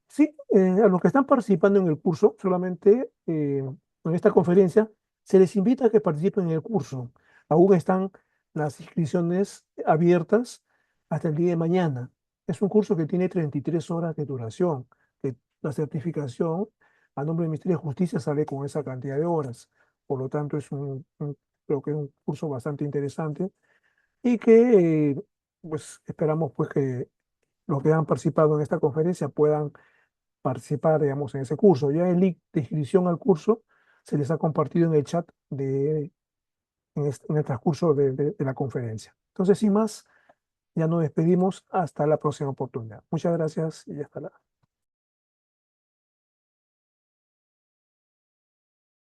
Sí, a los que están participando en el curso, solamente en esta conferencia, se les invita a que participen en el curso. Aún están las inscripciones abiertas hasta el día de mañana. Es un curso que tiene 33 horas de duración. Que la certificación a nombre del Ministerio de Justicia sale con esa cantidad de horas. Por lo tanto, creo que es un curso bastante interesante y que pues esperamos pues que los que han participado en esta conferencia puedan participar, digamos, en ese curso. Ya el link de inscripción al curso se les ha compartido en el chat en el transcurso de la conferencia. Entonces, sin más, ya nos despedimos hasta la próxima oportunidad. Muchas gracias y hasta la